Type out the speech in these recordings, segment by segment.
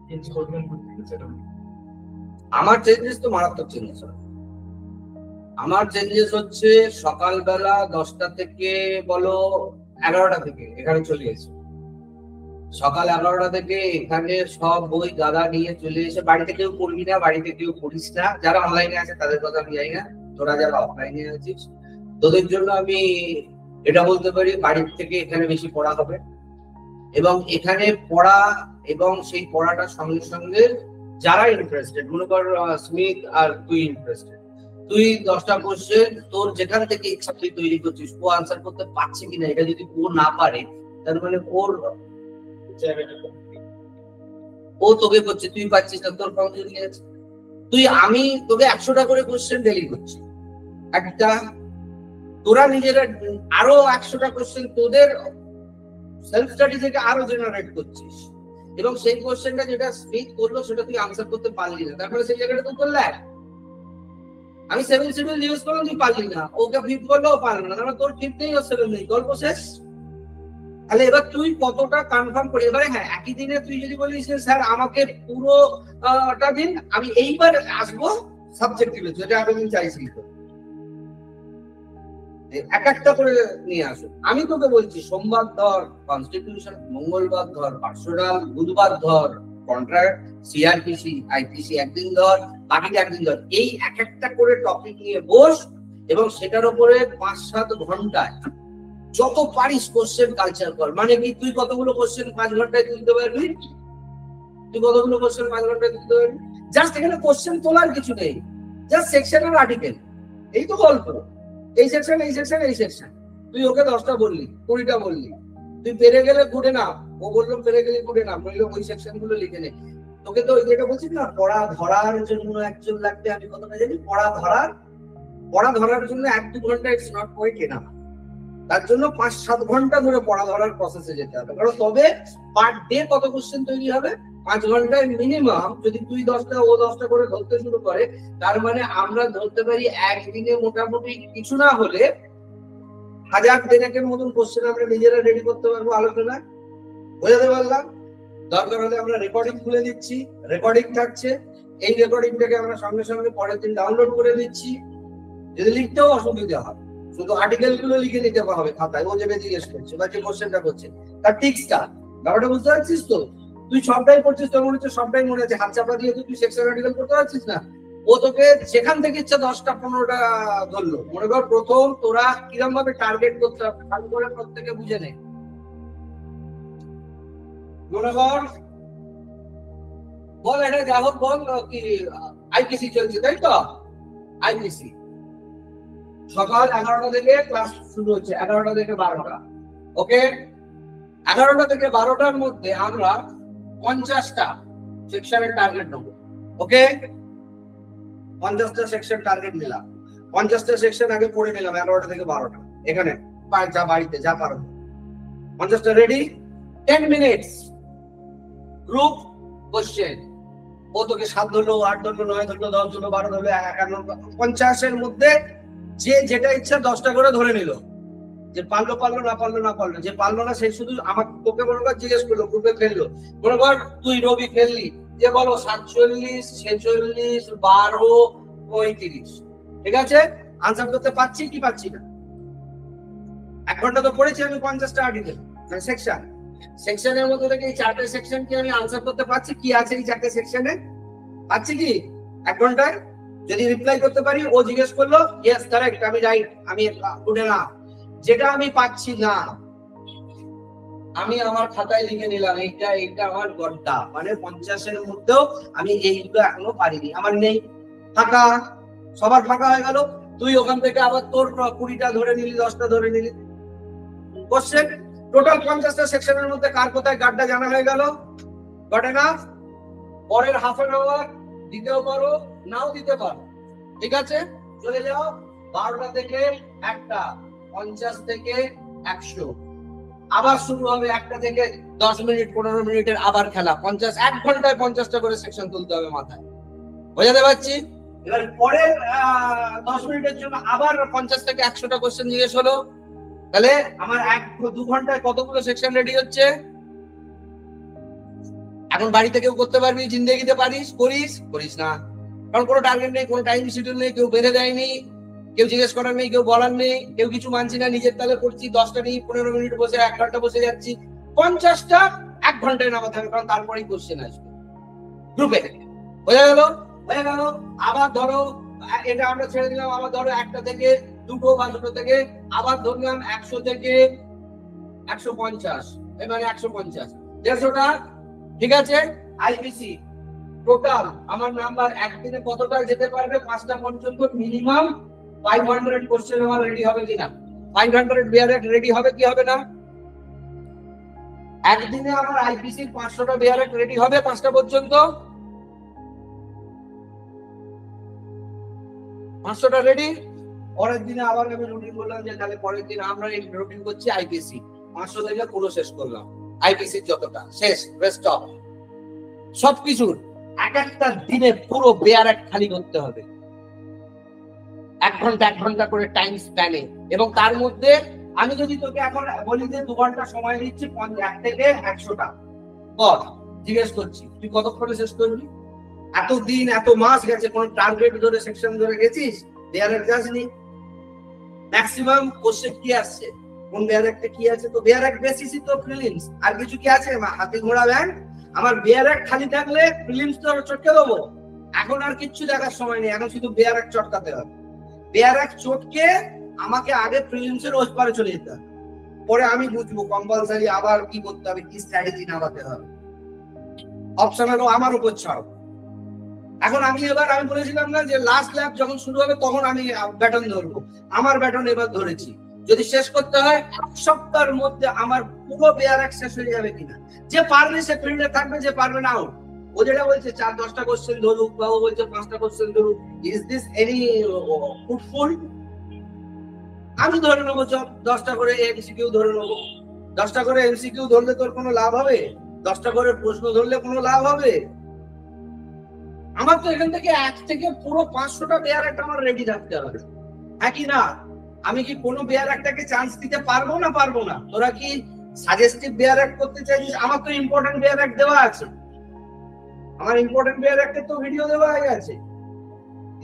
Change করবেন বলতে সেটা আমার চেঞ্জেস তো মারাত্মক চেঞ্জেস হয়। আমার চেঞ্জেস হচ্ছে সকালবেলা 10টা থেকে বলো 11টা থেকে এখানে চলে এসে, সকাল 11টা থেকে এখানে সব বই গাদা নিয়ে চলে এসে, বাড়িতে কেউ পড়বি না, বাড়িতে কেউ পড়িস না, যারা অনলাইনে আছে তাদের কথা আমি জানি না, তোরা যারা অফলাইনে আছিস তোদের জন্য আমি এটা বলতে পারি বাড়ির থেকে এখানে বেশি পড়া হবে। এবং এখানে পড়া এবং সেই পড়াটার সঙ্গে সঙ্গে যারা ইন্টারেস্টেড, মনে কর স্মিথ আর তুই ইন্টারেস্টেড, তুই 10টা কোশ্চেন তোর যেখান থেকে ইচ্ছা তুই তৈরি করছিস, ও আনসার করতে পারছে কিনা এটা যদি ও না পারে তার মানে ওর ও তোকে করছে, তুই পাচ্ছিস না, তোর কমজোরি আছে। তুই আমি তোকে 100টা করে কোশ্চেন ডেলি করছি একটা, তোরা নিজেরা আরো 100টা কোশ্চেন তোদের সেলফ স্টাডি থেকে আরো জেনারেট করছিস, এবং সেই কোশ্চেনটা যেটা স্মিথ করলো সেটা তুই আনসার করতে পারলি না, তারপরে সেই জায়গাটা তুই করলে আমি 7 শিডিউল ইউজ করলাম তুই পারলি না, ওকে 5 করলেও পারলো না, তারপরে তোর 5 নেই ও 7 নেই, গল্প শেষ। তাহলে এবার তুই কতটা কনফার্ম করে, এবারে হ্যাঁ একই দিনে তুই যদি বলিস স্যার আমাকে পুরোটা দিন, আমি এইবার আসবো সাবজেক্টিভে যেটা আমি চাইছি, এক একটা করে নিয়ে আসো। আমি তোকে বলছি সোমবার ধর কনস্টিটিউশন, মঙ্গলবার ধর পার্সোনাল, বুধবার ধর কন্ট্রাক্ট, সিআরপিসি, আইপিসি একদিন ধর, বাকিটা একদিন ধর, এই এক একটা করে টপিক নিয়ে বস এবং সেটার উপরে 5-7 ঘন্টায় যত পারিস কোশ্চেন কালচার কর। মানে কি তুই কতগুলো কোশ্চেন 5 ঘন্টায় তুলতে পারবি? তুই কতগুলো কোশ্চেন 5 ঘন্টায় তুলতে পারবি? জাস্ট এখানে কোশ্চেন তোলার কিছু নেই, জাস্ট সেকশন আর আর্টিকেল, এই তো গল্প। এই সেকশন এই সেকশন এই সেকশন, তুই ওকে 10টা বললি 20টা বললি, তুই পেরে গেলে গুডে না, ও বললো পেরে গেলে গুডে না, বললো ওই সেকশন গুলো লিখে নে। তোকে তো ওই যেটা বলছি না, পড়া ধরার জন্য একজন লাগবে, আমি কতটা জানি, পড়া ধরার জন্য 1-2 ঘন্টা ইটস নট কোয়াইট এনাফ, তার জন্য 5-7 ঘন্টা ধরে পড়া ধরার প্রসেসে যেতে হবে। কারণ তবে পার ডে কত কোশ্চেন তৈরি হবে, 5 ঘন্টায় মিনিমাম। যদি তুই 10টা ও 10টা করে ধরতে শুরু করে, তার মানে আমরা ধরতে পারি একদিনে মোটামুটি কিছু না হলে 1000 দেড়েকের মতন কোশ্চেন আমরা নিজেরা রেডি করতে পারবো আলোচনা। বোঝাতে পারলাম? দরকার হলে আমরা রেকর্ডিং খুলে দিচ্ছি, রেকর্ডিং থাকছে, এই রেকর্ডিংটাকে আমরা সঙ্গে সঙ্গে পরের দিন ডাউনলোড করে দিচ্ছি। যদি লিখতেও অসুবিধা হয় শুধু আর্টিকেল গুলো লিখে নিতে হবে খাতায়, ও যেভাবে জিজ্ঞেস করছে বা যে কোশ্চেনটা করছে তার টিক্সটা, ব্যাপারটা বুঝতে পারছিস তো? তুই সবটাই করছিস, তোর মনে হচ্ছে সবটাই মনে আছে, হাত চাপা দিয়ে তুই সেকশন আর্টিকেল করতে পারছিস না। ও তোকে যেখান থেকে ইচ্ছা 10টা 15টা ধরলো, মনে কর প্রথম তোরা কিরম ভাবে টার্গেট করতে হবে ভালো করে প্রত্যেকে বুঝে নে। মনে কর বল এটা গ্রাহক বল কি আইপিসি চলছে, তাই তো? আইপিসি সকাল 11টা থেকে ক্লাস শুরু হচ্ছে, 11টা থেকে 12টা। ওকে, 11টা থেকে 12টার মধ্যে আমরা 50টা সেকশনের টার্গেট নেবো। ওকে, 50টা সেকশন টার্গেট নিলাম, 50টা সেকশন আগে পড়ে নিলাম 11টা থেকে 12টা, এখানে যা বাড়িতে যা পারো 50টা রেডি। 10 মিনিটস গ্রুপ কোশ্চেন, ও তোকে 7 ধরলো 8 ধরলো 9 ধরলো 10 ধরলো 12 ধরলো 51-50-এর মধ্যে যে যেটা ইচ্ছা 10টা করে ধরে নিল, যে পারলো না পারলো, যে পারলো না সেই শুধু আমাকে তোকে মনে কর জিজ্ঞেস করলো, গ্রুপে ফেললো, মনে কর তুই রবি ফেললি, যে বলো 47, 46, 12, 35, ঠিক আছে? আনসার করতে পারছি কি পারছি না? 1 ঘন্টা তো পড়েছি আমি 50টা আর্টিকেল সেকশন, সেকশনের মধ্যে থেকে এই 4টে সেকশন কি আমি আনসার করতে পারছি? কি আছে এই 4টে সেকশনে? পাচ্ছি কি 1 ঘন্টায়? যদি রিপ্লাই করতে পারি, ও জিজ্ঞেস করলো ইয়েস কারেক্ট, আমি রাইট, আমি উঠে না। যেটা আমি পাচ্ছি না আমি আমার খাতায় লিখে নিলাম, এইটা আমার গড্ডা, মানে 50-এর মধ্যেও আমি এইগুলো এখনো পারিনি, আমার নেই, ফাঁকা, সবার ফাঁকা হয়ে গেল। তুই ওখান থেকে আবার তোর 20টা ধরে নিলি, 10টা ধরে নিলি কোশ্চেন, টোটাল 50টা সেকশনের মধ্যে কার কোথায় গাড্ডা জানা হয়ে গেল। Goat enough? পরের হাফ অ্যান আওয়ার দিতেও পারো নাও দিতে পারো, ঠিক আছে? চলে যাও 12টা থেকে 1টা, 50 থেকে 100, আবার শুরু হবে 1টা থেকে 10 মিনিট 15 মিনিটের আবার খেলা, 1 ঘন্টায় 50টা করে সেকশন তুলতে হবে মাথায়। বোঝাতে পারছি? এবার পরের 10 মিনিটের জন্য আবার 50 থেকে 100টা কোশ্চেন জিজ্ঞেস হলো, তাহলে আমার 1-2 ঘন্টায় কতগুলো সেকশন রেডি হচ্ছে? এখন বাড়িতে কেউ করতে পারবি, জিন্দেগিতে পারিস, করিস না, কারণ কোনো টার্গেট নেই, কোনো টাইম শিডিউল নেই, কেউ বেঁধে দেয়নি, কেউ জিজ্ঞেস করার নেই, কেউ বলার নেই, কেউ কিছু মানছি না, নিজের তালে করছি, 10টা নেই 15 মিনিট বসে 1 ঘন্টা বসে যাচ্ছি, 50টা 1 ঘন্টায় নামাতে হবে, কারণ তারপরেই কোশ্চেন আসবে গ্রুপে। হয়ে গেল। আবার ধরো এটা আমরা ছেড়ে দিলাম, আবার ধরো 1টা থেকে 2টো বা 2টো থেকে আবার ধরলাম 100 থেকে 150, মানে 150 150টা, ঠিক আছে। আইপিসি টোটাল আমার নাম্বার একদিনে কতটা যেতে পারবে, 5টা পর্যন্ত মিনিমাম 500 কোশ্চেন আমার রেডি হবে কিনা, 500 বেয়ারেট রেডি হবে কি হবে না, একদিনে আমার আইপিসি 500টা বেয়ারেট রেডি হবে 5টা পর্যন্ত, 500টা রেডি। পরের দিনে আবার আমি রুটিন বললাম যে তাহলে পরের দিন আমরা এই রুটিন করছি আইপিসি 500 থেকে পুরো শেষ করলাম, আইপিসি যতটা শেষ, রেস্ট অফ সবকিছুর এক একটা দিনে পুরো বেয়ারেট খালি করতে হবে 1 ঘন্টা করে টাইম স্প্যানে। এবং তার মধ্যে আমি যদি তোকে এখন বলি যে 2 ঘন্টা সময় দিচ্ছি 1 থেকে 100টা কর, জিজ্ঞেস করছি তুই কতক্ষণে শেষ করবি? এত দিন এত মাস গেছে, কোন টার্গেট ধরে সেকশন ধরে গেছিস? বেয়ারেট যাসনি। ম্যাক্সিমাম কোশ্চেন কি আসছে, কোন বেয়ারেটে কি আছে, তো বেয়ারেট বেসিসই তো প্রিলিমস, আর কিছু কি আছে হাতে ঘোড়া ব্যান্ড? আমার বেয়ারেট খালি থাকলে প্রিলিমস তো চটকে দেবো, এখন আর কিচ্ছু দেখার সময় নেই, এখন শুধু বেয়ারেট চটকাতে হবে। বেয়ারেট চটকে আমাকে আগে প্রিলিমসের ওই পারে চলে যেতে হবে, পরে আমি বুঝবো কম্পালসারি আবার কি করতে হবে, কি স্ট্র্যাটেজি নামাতে হবে, অপশনাল আমার উপর ছাড়ো। এখন আমি বলেছিলাম না যে লাস্ট ল্যাব যখন শুরু হবে তখন আমি ব্যাটন ধরবো, আমার ব্যাটন এবার ধরেছি। যদি শেষ করতে হয় 1 সপ্তাহের মধ্যে আমার পুরো বেয়ারেট শেষ হয়ে যাবে কিনা, যে পারবে সে ফিল্ডে থাকবে, যে পারবে না আউট। ও যেটা বলছে 4-10টা কোশ্চেন ধরুক, বা ও বলছে 5টা কোশ্চেন ধরুক, ইজ দিস এনি ফ্রুটফুল? আমি ধরে নেবো 10টা করে এমসিকিউ ধরে নেবো। 10টা করে এমসিকিউ ধরলে তোর কোনো লাভ হবে? 10টা করে প্রশ্ন ধরলে কোনো লাভ হবে? আমার তো এখান থেকে 1 থেকে পুরো 500টা বেয়ারেট আমার রেডি থাকতে হবে, একই না? আমি কি কোনো বেয়ারেটটাকে চান্স দিতে পারবো না? তোরা কি সাজেস্টিভ বেয়ারেট করতে চাইছিস? আমার তো ইম্পর্টেন্ট বেয়ারেট দেওয়া আছে, আমার ইম্পর্টেন্ট বেয়ারেটের তো ভিডিও দেওয়া আছে,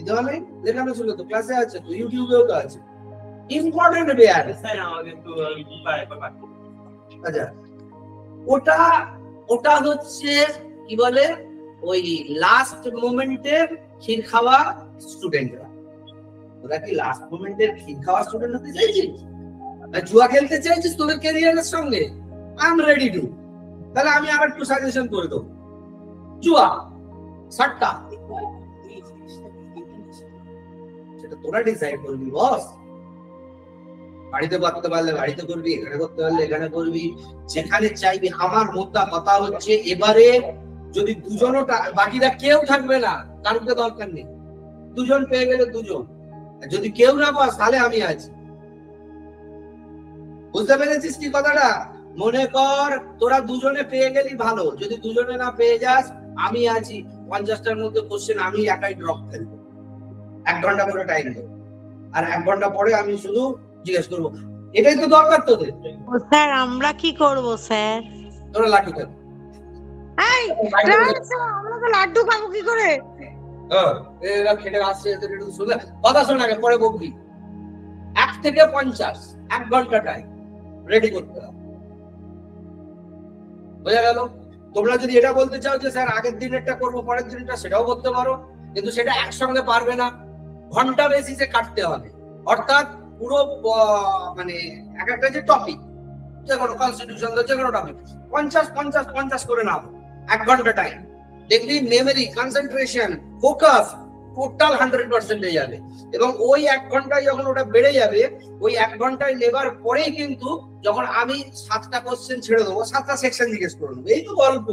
দেওয়া নেই? দেখানো ছিল তো, ক্লাসে আছে তো, ইউটিউবেও তো আছে ইম্পর্টেন্ট বেয়ারেট। আচ্ছা, ওটা হচ্ছে কি বলে, ওই লাস্ট মোমেন্টের ক্ষীর খাওয়া স্টুডেন্টরা। ওরা কি লাস্ট মোমেন্টের ক্ষীর খাওয়া স্টুডেন্ট হতে চাইছিস? জুয়া খেলতে চাইছিস তোদের ক্যারিয়ারের সঙ্গে? I am ready to. তাহলে আমি আবার একটু সাজেশন করে দেবো, জুয়া সাট্টা সেটা তোরা ডিসাইড করবি বস। বাড়িতে করতে পারলে বাড়িতে করবি, এখানে করতে পারলে এখানে করবি, যেখানে চাইবি। আমার মোদ্দা কথা হচ্ছে এবারে যদি দুজনও, বাকিরা কেউ থাকবে না, কারোকে দরকার নেই, 2জন পেয়ে গেলে 2জন, যদি কেউ না পাস তাহলে আমি আছি। বুঝতে পেরেছিস কি কথাটা? মনে কর তোরা 2জনে পেয়ে গেলি ভালো, যদি 2জনে না পেয়ে যাস আমি আছি। 50টার মধ্যে কোশ্চেন আমি একাই ড্রপ ফেলবো, 1 ঘন্টা করে টাইম দেবো, আর 1 ঘন্টা পরে আমি শুধু জিজ্ঞেস করবো। এটাই তো দরকার তোদের। স্যার আমরা কি করব স্যার? তোরা লাঠি খাবি। আমরা তো লাড্ডু খাবো কি করে? এরা খেটে আসছে, কথা শোন আগে, পরে বকবি। 1 থেকে 50 1 ঘন্টা টাইম রেডি করতে হবে, বোঝা গেল? তোমরা যদি এটা বলতে চাও যে স্যার আগের দিনেরটা করবো পরের দিনটা, সেটাও করতে পারো, কিন্তু সেটা একসঙ্গে পারবে না, ঘন্টা বেসিসে কাটতে হবে। অর্থাৎ পুরো মানে এক একটা যে টপিক, যে কোনো কনস্টিটিউশন, যে কোনো টপিক 50 করে নাও, 1 ঘন্টা টাইম। দেখবি মেমোরি, কনসেন্ট্রেশন, ফোকাস টোটাল 100% হয়ে যাবে। এবং ওই 1 ঘন্টায় যখন ওটা বেড়ে যাবে, ওই 1 ঘন্টায় নেবার পরেই কিন্তু যখন আমি 7টা কোশ্চেন ছেড়ে দেবো, 7টা সেকশন জিজ্ঞেস করে নেবো, এই তো গল্প,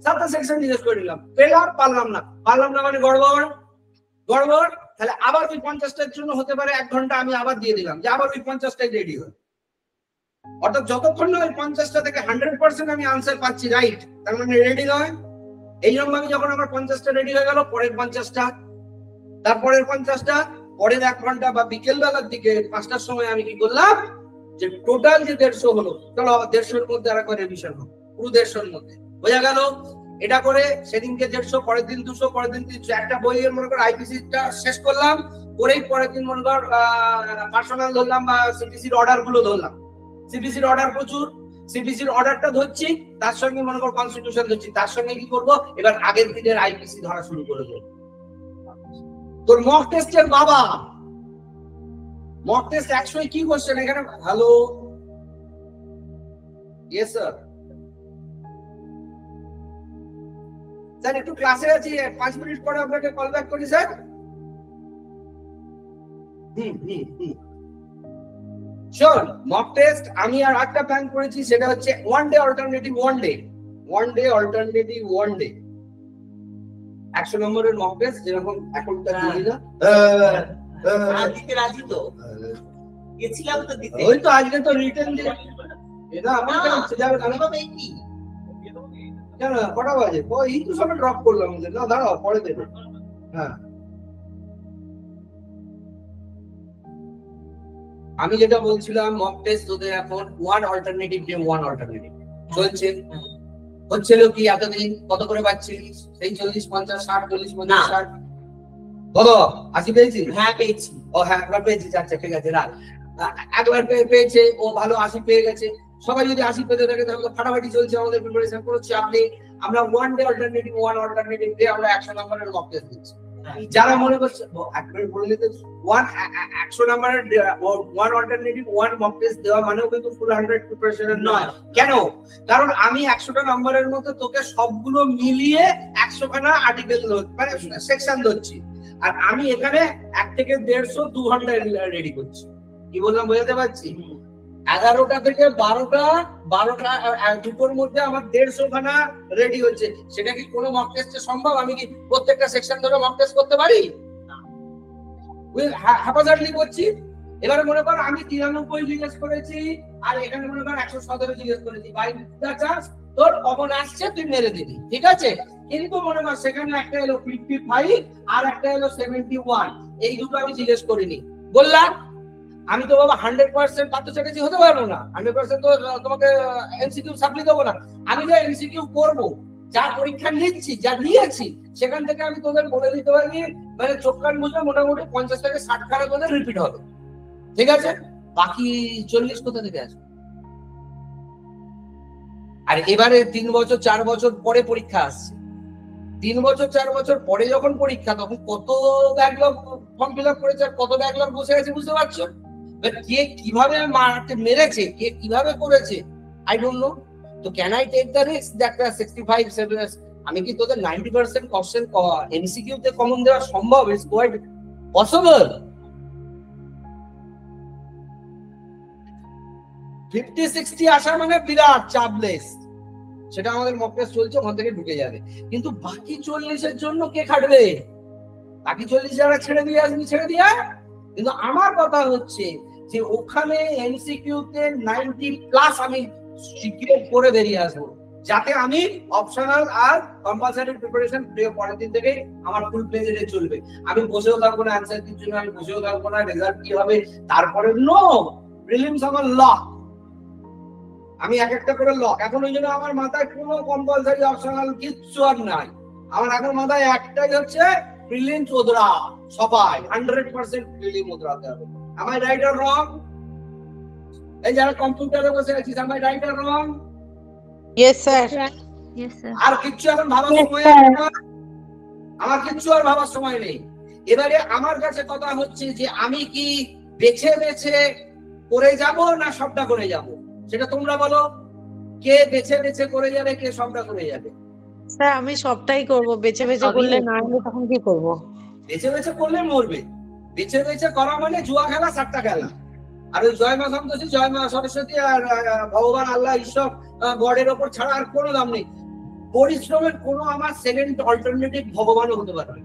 7টা সেকশন জিজ্ঞেস করে নিলাম, পেলাম পারলাম না মানে গড়বড়। তাহলে আবার ওই 50টার জন্য হতে পারে 1 ঘন্টা আমি আবার দিয়ে দিলাম, যে আবার ওই 50টাই রেডি হয়। অর্থাৎ যতক্ষণ না ওই 50টা থেকে 100% আমি আনসার পাচ্ছি রাইট, তার মানে রেডি নয়। এইরকম আমি যখন আমার 50টা রেডি হয়ে গেল, পরের 50টা, তারপরের 50টা, পরের 1 ঘন্টা বা বিকেল বেলার দিকে 5টার সময় আমি কি করলাম, যে টোটাল যে 150 হলো, চলো 150-এর মধ্যে আর একবার রিভিশন হোক, পুরো 150-এর মধ্যে, বোঝা গেল? এটা করে সেদিনকে 150, পরের দিন 200, পরের দিন 300, একটা বইয়ের মনে কর আইপিসিটা শেষ করলাম, করেই পরের দিন মনে কর পার্সোনাল ধরলাম বা সিপিসির অর্ডার গুলো ধরলাম। সিপিসির অর্ডার প্রচুর, সিপিসির অর্ডারটা ধরছি, তার সঙ্গে মনে কর কনস্টিটিউশন ধরছি, তার সঙ্গে কি করবো, এবার আগের দিনের আইপিসি ধরা শুরু করে দেবো। তোর মক টেস্টের বাবা, মক টেস্ট 100 কি কোশ্চেন এখানে? হ্যালো, ইয়েস স্যার, স্যার একটু ক্লাসে আছি, 5 মিনিট পরে আপনাকে কল ব্যাক করি স্যার। শোন, মক টেস্ট আমি আর একটা প্ল্যান করেছি, সেটা হচ্ছে one day alternative one day, one day alternative one day. 100 নম্বরের মক টেস্ট, যেরকম এখনটা দিলি না, দিতে রাজি তো গেছিলাম তো দিতে। ওই তো আজকে তো রিটেন দিয়ে এটা আমার কাছে যাবে না। কেন কটা বাজে? ওই তো সবে ড্রপ করলাম, না দাঁড়াও পরে দেবো। হ্যাঁ, আমি যেটা বলছিলাম, মক টেস্ট তোদের এখন one alternative day one alternative চলছে। হচ্ছিল কি এতদিন কত করে পাচ্ছিলিস? সেই 40, 50, 60, 40, 50, 60 কত 80 পেয়েছি? হ্যাঁ পেয়েছি। ও হ্যাঁ, একবার পেয়েছি, আচ্ছা ঠিক আছে রাখ। একবার পেয়েছে ও, ভালো 80 পেয়ে গেছে। সবাই যদি 80 পেতে থাকে তাহলে তো ফাটাফাটি চলছে আমাদের প্রিপারেশন, কোনো চাপ নেই। আমরা one day alternative one alternative day আমরা 100 নম্বরের মক টেস্ট দিচ্ছি। যারা মনে করছে একবার বলে দিতে, 100 নম্বরের one alternative one mock test দেওয়া মানেও কিন্তু ফুল 100 প্রিপারেশনের নয়। কেন? কারণ আমি 100টা নম্বরের মধ্যে তোকে সবগুলো মিলিয়ে 100 খানা আর্টিকেল মানে সেকশন ধরছি, আর আমি এখানে 1 থেকে 150, 2 ঘন্টা রেডি করছি। কি বললাম বোঝাতে পারছি? 11টা থেকে 12টা, 12টা দুটোর মধ্যে আমার 150 খানা রেডি হচ্ছে। সেটা কি কোনো মক টেস্টে সম্ভব? আমি কি প্রত্যেকটা সেকশন ধরে মক টেস্ট করতে পারি? হ্যাপাজার্ডলি করছি। এবারে মনে কর আমি 93 জিজ্ঞেস করেছি, আর এখানে মনে কর 117 জিজ্ঞেস করেছি, বাই দা চান্স তোর কখন আসছে তুই মেরে দিবি, ঠিক আছে? কিন্তু মনে কর সেখানে একটা এলো 55 আর একটা এলো 71, এই দুটো আমি জিজ্ঞেস করিনি। বললাম আমি তো বাবা 100% পাত্র চাকাচি হতে পারবো না, 100% তো তোমাকে এমসিকিউ সাপ্লি দেবো না। আমি যে এমসিকিউ করবো, যা পরীক্ষা নিচ্ছি, যা নিয়েছি, সেখান থেকে আমি তোদের বলে দিতে পারি, মানে চোখ কান বুঝে মোটামুটি 50 থেকে 60 খানা তোদের রিপিট হবে, ঠিক আছে? বাকি 40 কোথা থেকে আসবে? আর এবারে 3 বছর 4 বছর পরে পরীক্ষা আসছে। 3 বছর 4 বছর পরে যখন পরীক্ষা, তখন কত ব্যাকলগ ফর্ম ফিল আপ করেছে আর কত ব্যাকলগ বসে আছে বুঝতে পারছো? কে কিভাবে মারতে মেরেছে, কে কিভাবে করেছে, আই ডোন্ট নো। তো can I take the risk that 65 7 আমি কি তোদের 90% কোশ্চেন এমসিকিউ তে কমন দেওয়া সম্ভব? It's quite possible. 50-60 আসা মানে বিরাট চাপলেস। সেটা আমাদের মক টেস্ট চলছে, ওখান থেকে ঢুকে যাবে। কিন্তু বাকি 40 এর জন্য কে খাটবে? বাকি 40 যারা ছেড়ে দিয়ে আসবি ছেড়ে দিয়ে। কিন্তু আমার কথা হচ্ছে যে ওখানে এমসিকিউ তে 90+ আমি সিক্রেট করে বেরিয়ে আসবো, যাতে আমি অপশনাল আর কম্পালসারি প্রিপারেশন পরের দিন থেকে আমার ফুল প্লেজে চলবে। আমি বসেও থাকবো না অ্যানসার দিতে, আমি বসেও থাকবো না রেজাল্ট কি হবে তারপরে। নো, প্রিলিমস আমার লক, আমি এক একটা করে লক। এখন ওই জন্য আমার মাথায় কোনো কম্পালসারি অপশনাল কিচ্ছু আর নাই। আমার এখন মাথায় একটাই হচ্ছে প্রিলিমস ওদরা, সবাই 100% প্রিলিম ওদরাতে হবে। Am I right or wrong? এই যারা কম্পিউটারে বসে আছিস, am I right or wrong? Yes sir. Yes, sir. আর কিচ্ছু এখন ভাবার সময় না, আমার কিচ্ছু আর ভাবার সময় নেই। এবারে আমার কাছে কথা হচ্ছে যে আমি কি বেছে বেছে করে যাব না সবটা করে যাব, সেটা তোমরা বলো। কে বেছে বেছে করে যাবে, কে সবটা করে যাবে? স্যার আমি সবটাই করব, বেছে বেছে করলে না হলে তখন কি করব? বেছে বেছে করলে মরবে। বেছে বেছে করা মানে জুয়া খেলা, সাতটা খেলা। আর ওই জয় মা সন্তোষী, জয় মা সরস্বতী আর ভগবান আল্লাহ ঈশ্বর গডের ওপর ছাড়া আর কোনো দাম নেই। পরিশ্রমের কোনো আমার সেকেন্ড অল্টারনেটিভ ভগবানও হতে পারবে।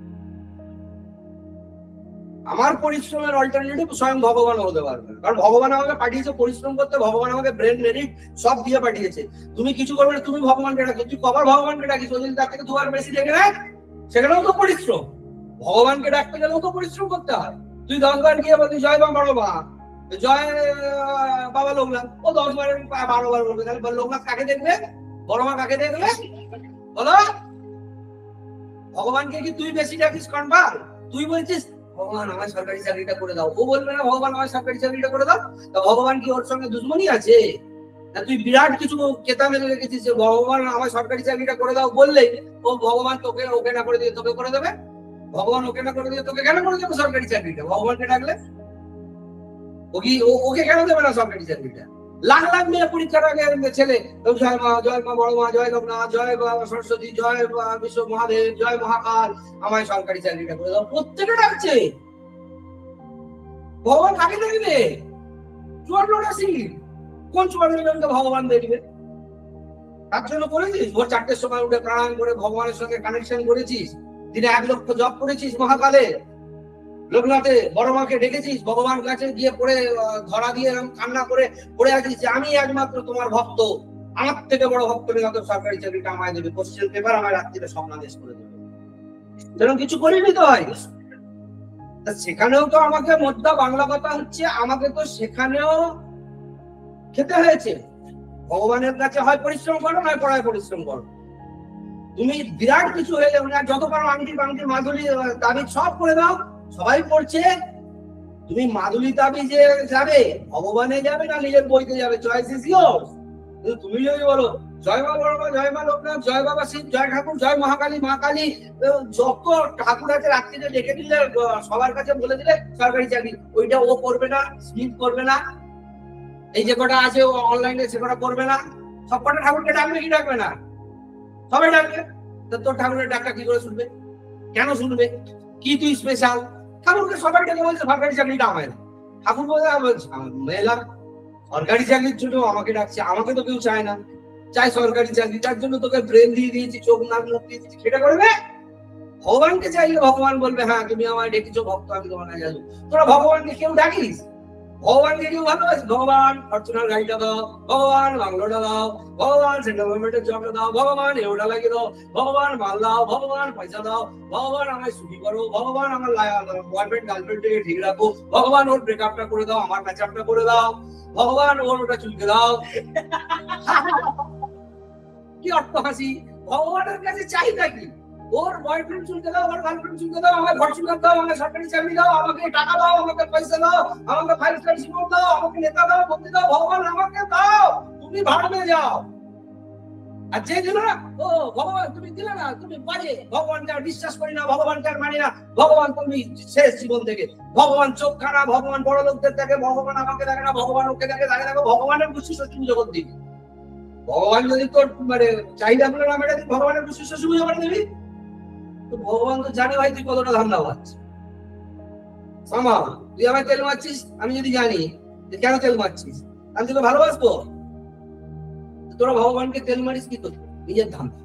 আমার পরিশ্রমের অল্টারনেটিভ স্বয়ং ভগবানও হতে পারবে, কারণ ভগবান আমাকে পাঠিয়েছে পরিশ্রম করতে। ভগবান আমাকে ব্রেন মেরিট সব দিয়ে পাঠিয়েছে। তুমি কিছু করবে না, তুমি ভগবানকে ডাকো, তুই কবার ভগবানকে ডাকিস, ওই দিন তার থেকে 2 বার বেশি ডেকে রাখ, সেখানেও তো পরিশ্রম। ভগবানকে ডাকতে গেলেও তো পরিশ্রম করতে হয়। তুই 10 বার গিয়ে বলবি জয় মা বড় মা, জয় বাবা লোকনাথ, ও 10 বার 12 বার বলবে, তাহলে লোকনাথ কাকে দেখবে, বড় মা কাকে দেখবে বলো? ভগবানকে কি তুই বেশি ডাকিস কনবার? তুই বলছিস ভগবান আমার সরকারি চাকরিটা করে দাও, ও বলবে না ভগবান আমার সরকারি চাকরিটা করে দাও? তো ভগবান কি ওর সঙ্গে দুশ্মনী আছে? না তুই বিরাট কিছু কেতা মেরে রেখেছিস যে ভগবান আমার সরকারি চাকরিটা করে দাও বললেই ও ভগবান তোকে ওকে না করে দিয়ে তোকে করে দেবে? ভগবান ওকে না করে দিয়ে তোকে কেন করে দেবে সরকারি চাকরিটা? ভগবানকে ডাকলে ওকে কেন দেবে না সরকারি চাকরিটা? লাখ লাখ মেয়ে পরীক্ষার আগে ছেলে জয় মা, জয় মা, বড় মা, জয় লোকনাথ, জয় বাবা সরস্বতী, জয় বিশ্ব মহাদেব, জয় মহাকাল, আমায় সরকারি চাকরিটা করে দাও, প্রত্যেকে ডাকছে। ভগবান কাকে দেখবে? চুয়ান্নটা সিট, কোন 54 জনকে ভগবান দেখবে? তার জন্য করেছিস ভোর 4টের সময় উঠে প্রাণায়াম করে ভগবানের সঙ্গে কানেকশন করেছিস, দিনে 1 লক্ষ জপ করেছিস মহাকালে, লোকনাথে বড় মাকে ডেকেছিস, ভগবান কাছে গিয়ে পড়ে ধরা দিয়ে কান্না করে পড়ে আছিস যে আমি একমাত্র তোমার ভক্ত, আমার থেকে বড় ভক্ত নেই, অত সরকারি চাকরিটা আমায় দেবে, কোশ্চেন পেপার আমার রাত্রিতে স্বপ্নাদেশ করে দেবে। যেরকম কিছু করিনি তো হয়। সেখানেও তো আমাকে মোদ্দা বাংলা কথা হচ্ছে, আমাকে তো সেখানেও খেতে হয়েছে। ভগবানের কাছে হয় পরিশ্রম করো, নয় পড়ায় পরিশ্রম করো। তুমি বিরাট কিছু হয়ে যাবে না, যত পারো আংটি বাংটি মাদুলি তাবিজ সব করে দাও, সবাই পড়ছে, তুমি মাদুলি তাবিজে যাবে, ভগবানে যাবে না নিজের বইতে যাবে, চয়েস ইজ ইয়োরস। তুমি যদি বলো জয় মা বড় মা, জয় মা লোকনাথ, জয় বাবা শিব, জয় ঠাকুর, জয় মহাকালী, মা কালী, যত ঠাকুর আছে রাত্রিতে ডেকে দিলে সবার কাছে বলে দিলে সরকারি চাকরি, ওইটা ও করবে না, স্মিথ করবে না, এই যে কটা আছে অনলাইনে সে কটা করবে না, সব কটা ঠাকুরকে ডাকবে কি ডাকবে না? সবাই ডাকবে। তো তোর ঠাকুরের ডাকটা কি করে শুনবে? কেন শুনবে? কি তুই স্পেশাল? ঠাকুরকে সবাই ডেকে বলছে সরকারি চাকরিটা আমায় না, ঠাকুর বলছে মেলা সরকারি চাকরির জন্য আমাকে ডাকছে, আমাকে তো কেউ চায় না, চাই সরকারি চাকরি, তার জন্য তোকে ব্রেন দিয়ে দিয়েছি, চোখ নাক মুখ দিয়ে দিয়েছি, সেটা করবে। ভগবানকে চাইলে ভগবান বলবে হ্যাঁ তুমি আমায় ডেকেছো ভক্ত, আমি তোমার কাছে আসবো। তোরা ভগবানকে কেউ ডাকিস? ভগবানকে কেউ ভালোবাসে? ভগবান ফরচুনার গাড়িটা দাও, ভগবান বাংলোটা দাও, ভগবান সেন্ট্রাল গভর্নমেন্টের জবটা দাও, ভগবান এওটা লাগিয়ে দাও, ভগবান মাল দাও, ভগবান পয়সা দাও, ভগবান আমায় সুখী করো, ভগবান আমার বয়ফ্রেন্ড গার্লফ্রেন্ডকে ঠিক রাখো, ভগবান ওর ব্রেকআপটা করে দাও, আমার ম্যাচআপটা করে দাও, ভগবান ওর ওটা চুলকে দাও। কি অর্থ হাসি? ভগবানের কাছে চাহিদা কি? ওর বয়ফ্রেন্ড চুলকে দাও, ওর গার্লফ্রেন্ড চুলকে দাও, আমার ঘর চুলকে দাও, আমাকে সরকারি চাকরি দাও, আমাকে টাকা দাও, আমাকে পয়সা দাও, আমাকে 5 স্টার জীবন দাও, আমাকে নেতা দাও, মন্ত্রী দাও, ভগবান আমাকে দাও, তুমি ভাড়বে যাও। আর যে দিল না ও ভগবান তুমি দিলে না, তুমি বাজে, ভগবানকে আর বিশ্বাস করি না, ভগবানকে আর মানি না, ভগবান তুমি শেষ জীবন থেকে, ভগবান চোখ খানা, ভগবান বড় লোকদের দেখে, ভগবান আমাকে দেখে না, ভগবান ওকে দেখে, তাকে দেখো ভগবানের বৈশিষ্ট্য তুমি জগৎ দিবি। ভগবান যদি তোর মানে চাহিদা গুলো না মেটাবি, ভগবানের বৈশিষ্ট্য তুমি জগৎ দিবি। তো ভগবান তো জানে ভাই তুই কতটা ধান্দা পাচ্ছিস। সামা তুই আমায় তেল মারছিস, আমি যদি জানি যে কেন তেল মারছিস, আমি তোকে ভালোবাসবো? তোরা ভগবানকে তেল মারিস কি করবি? নিজের ধান্দা,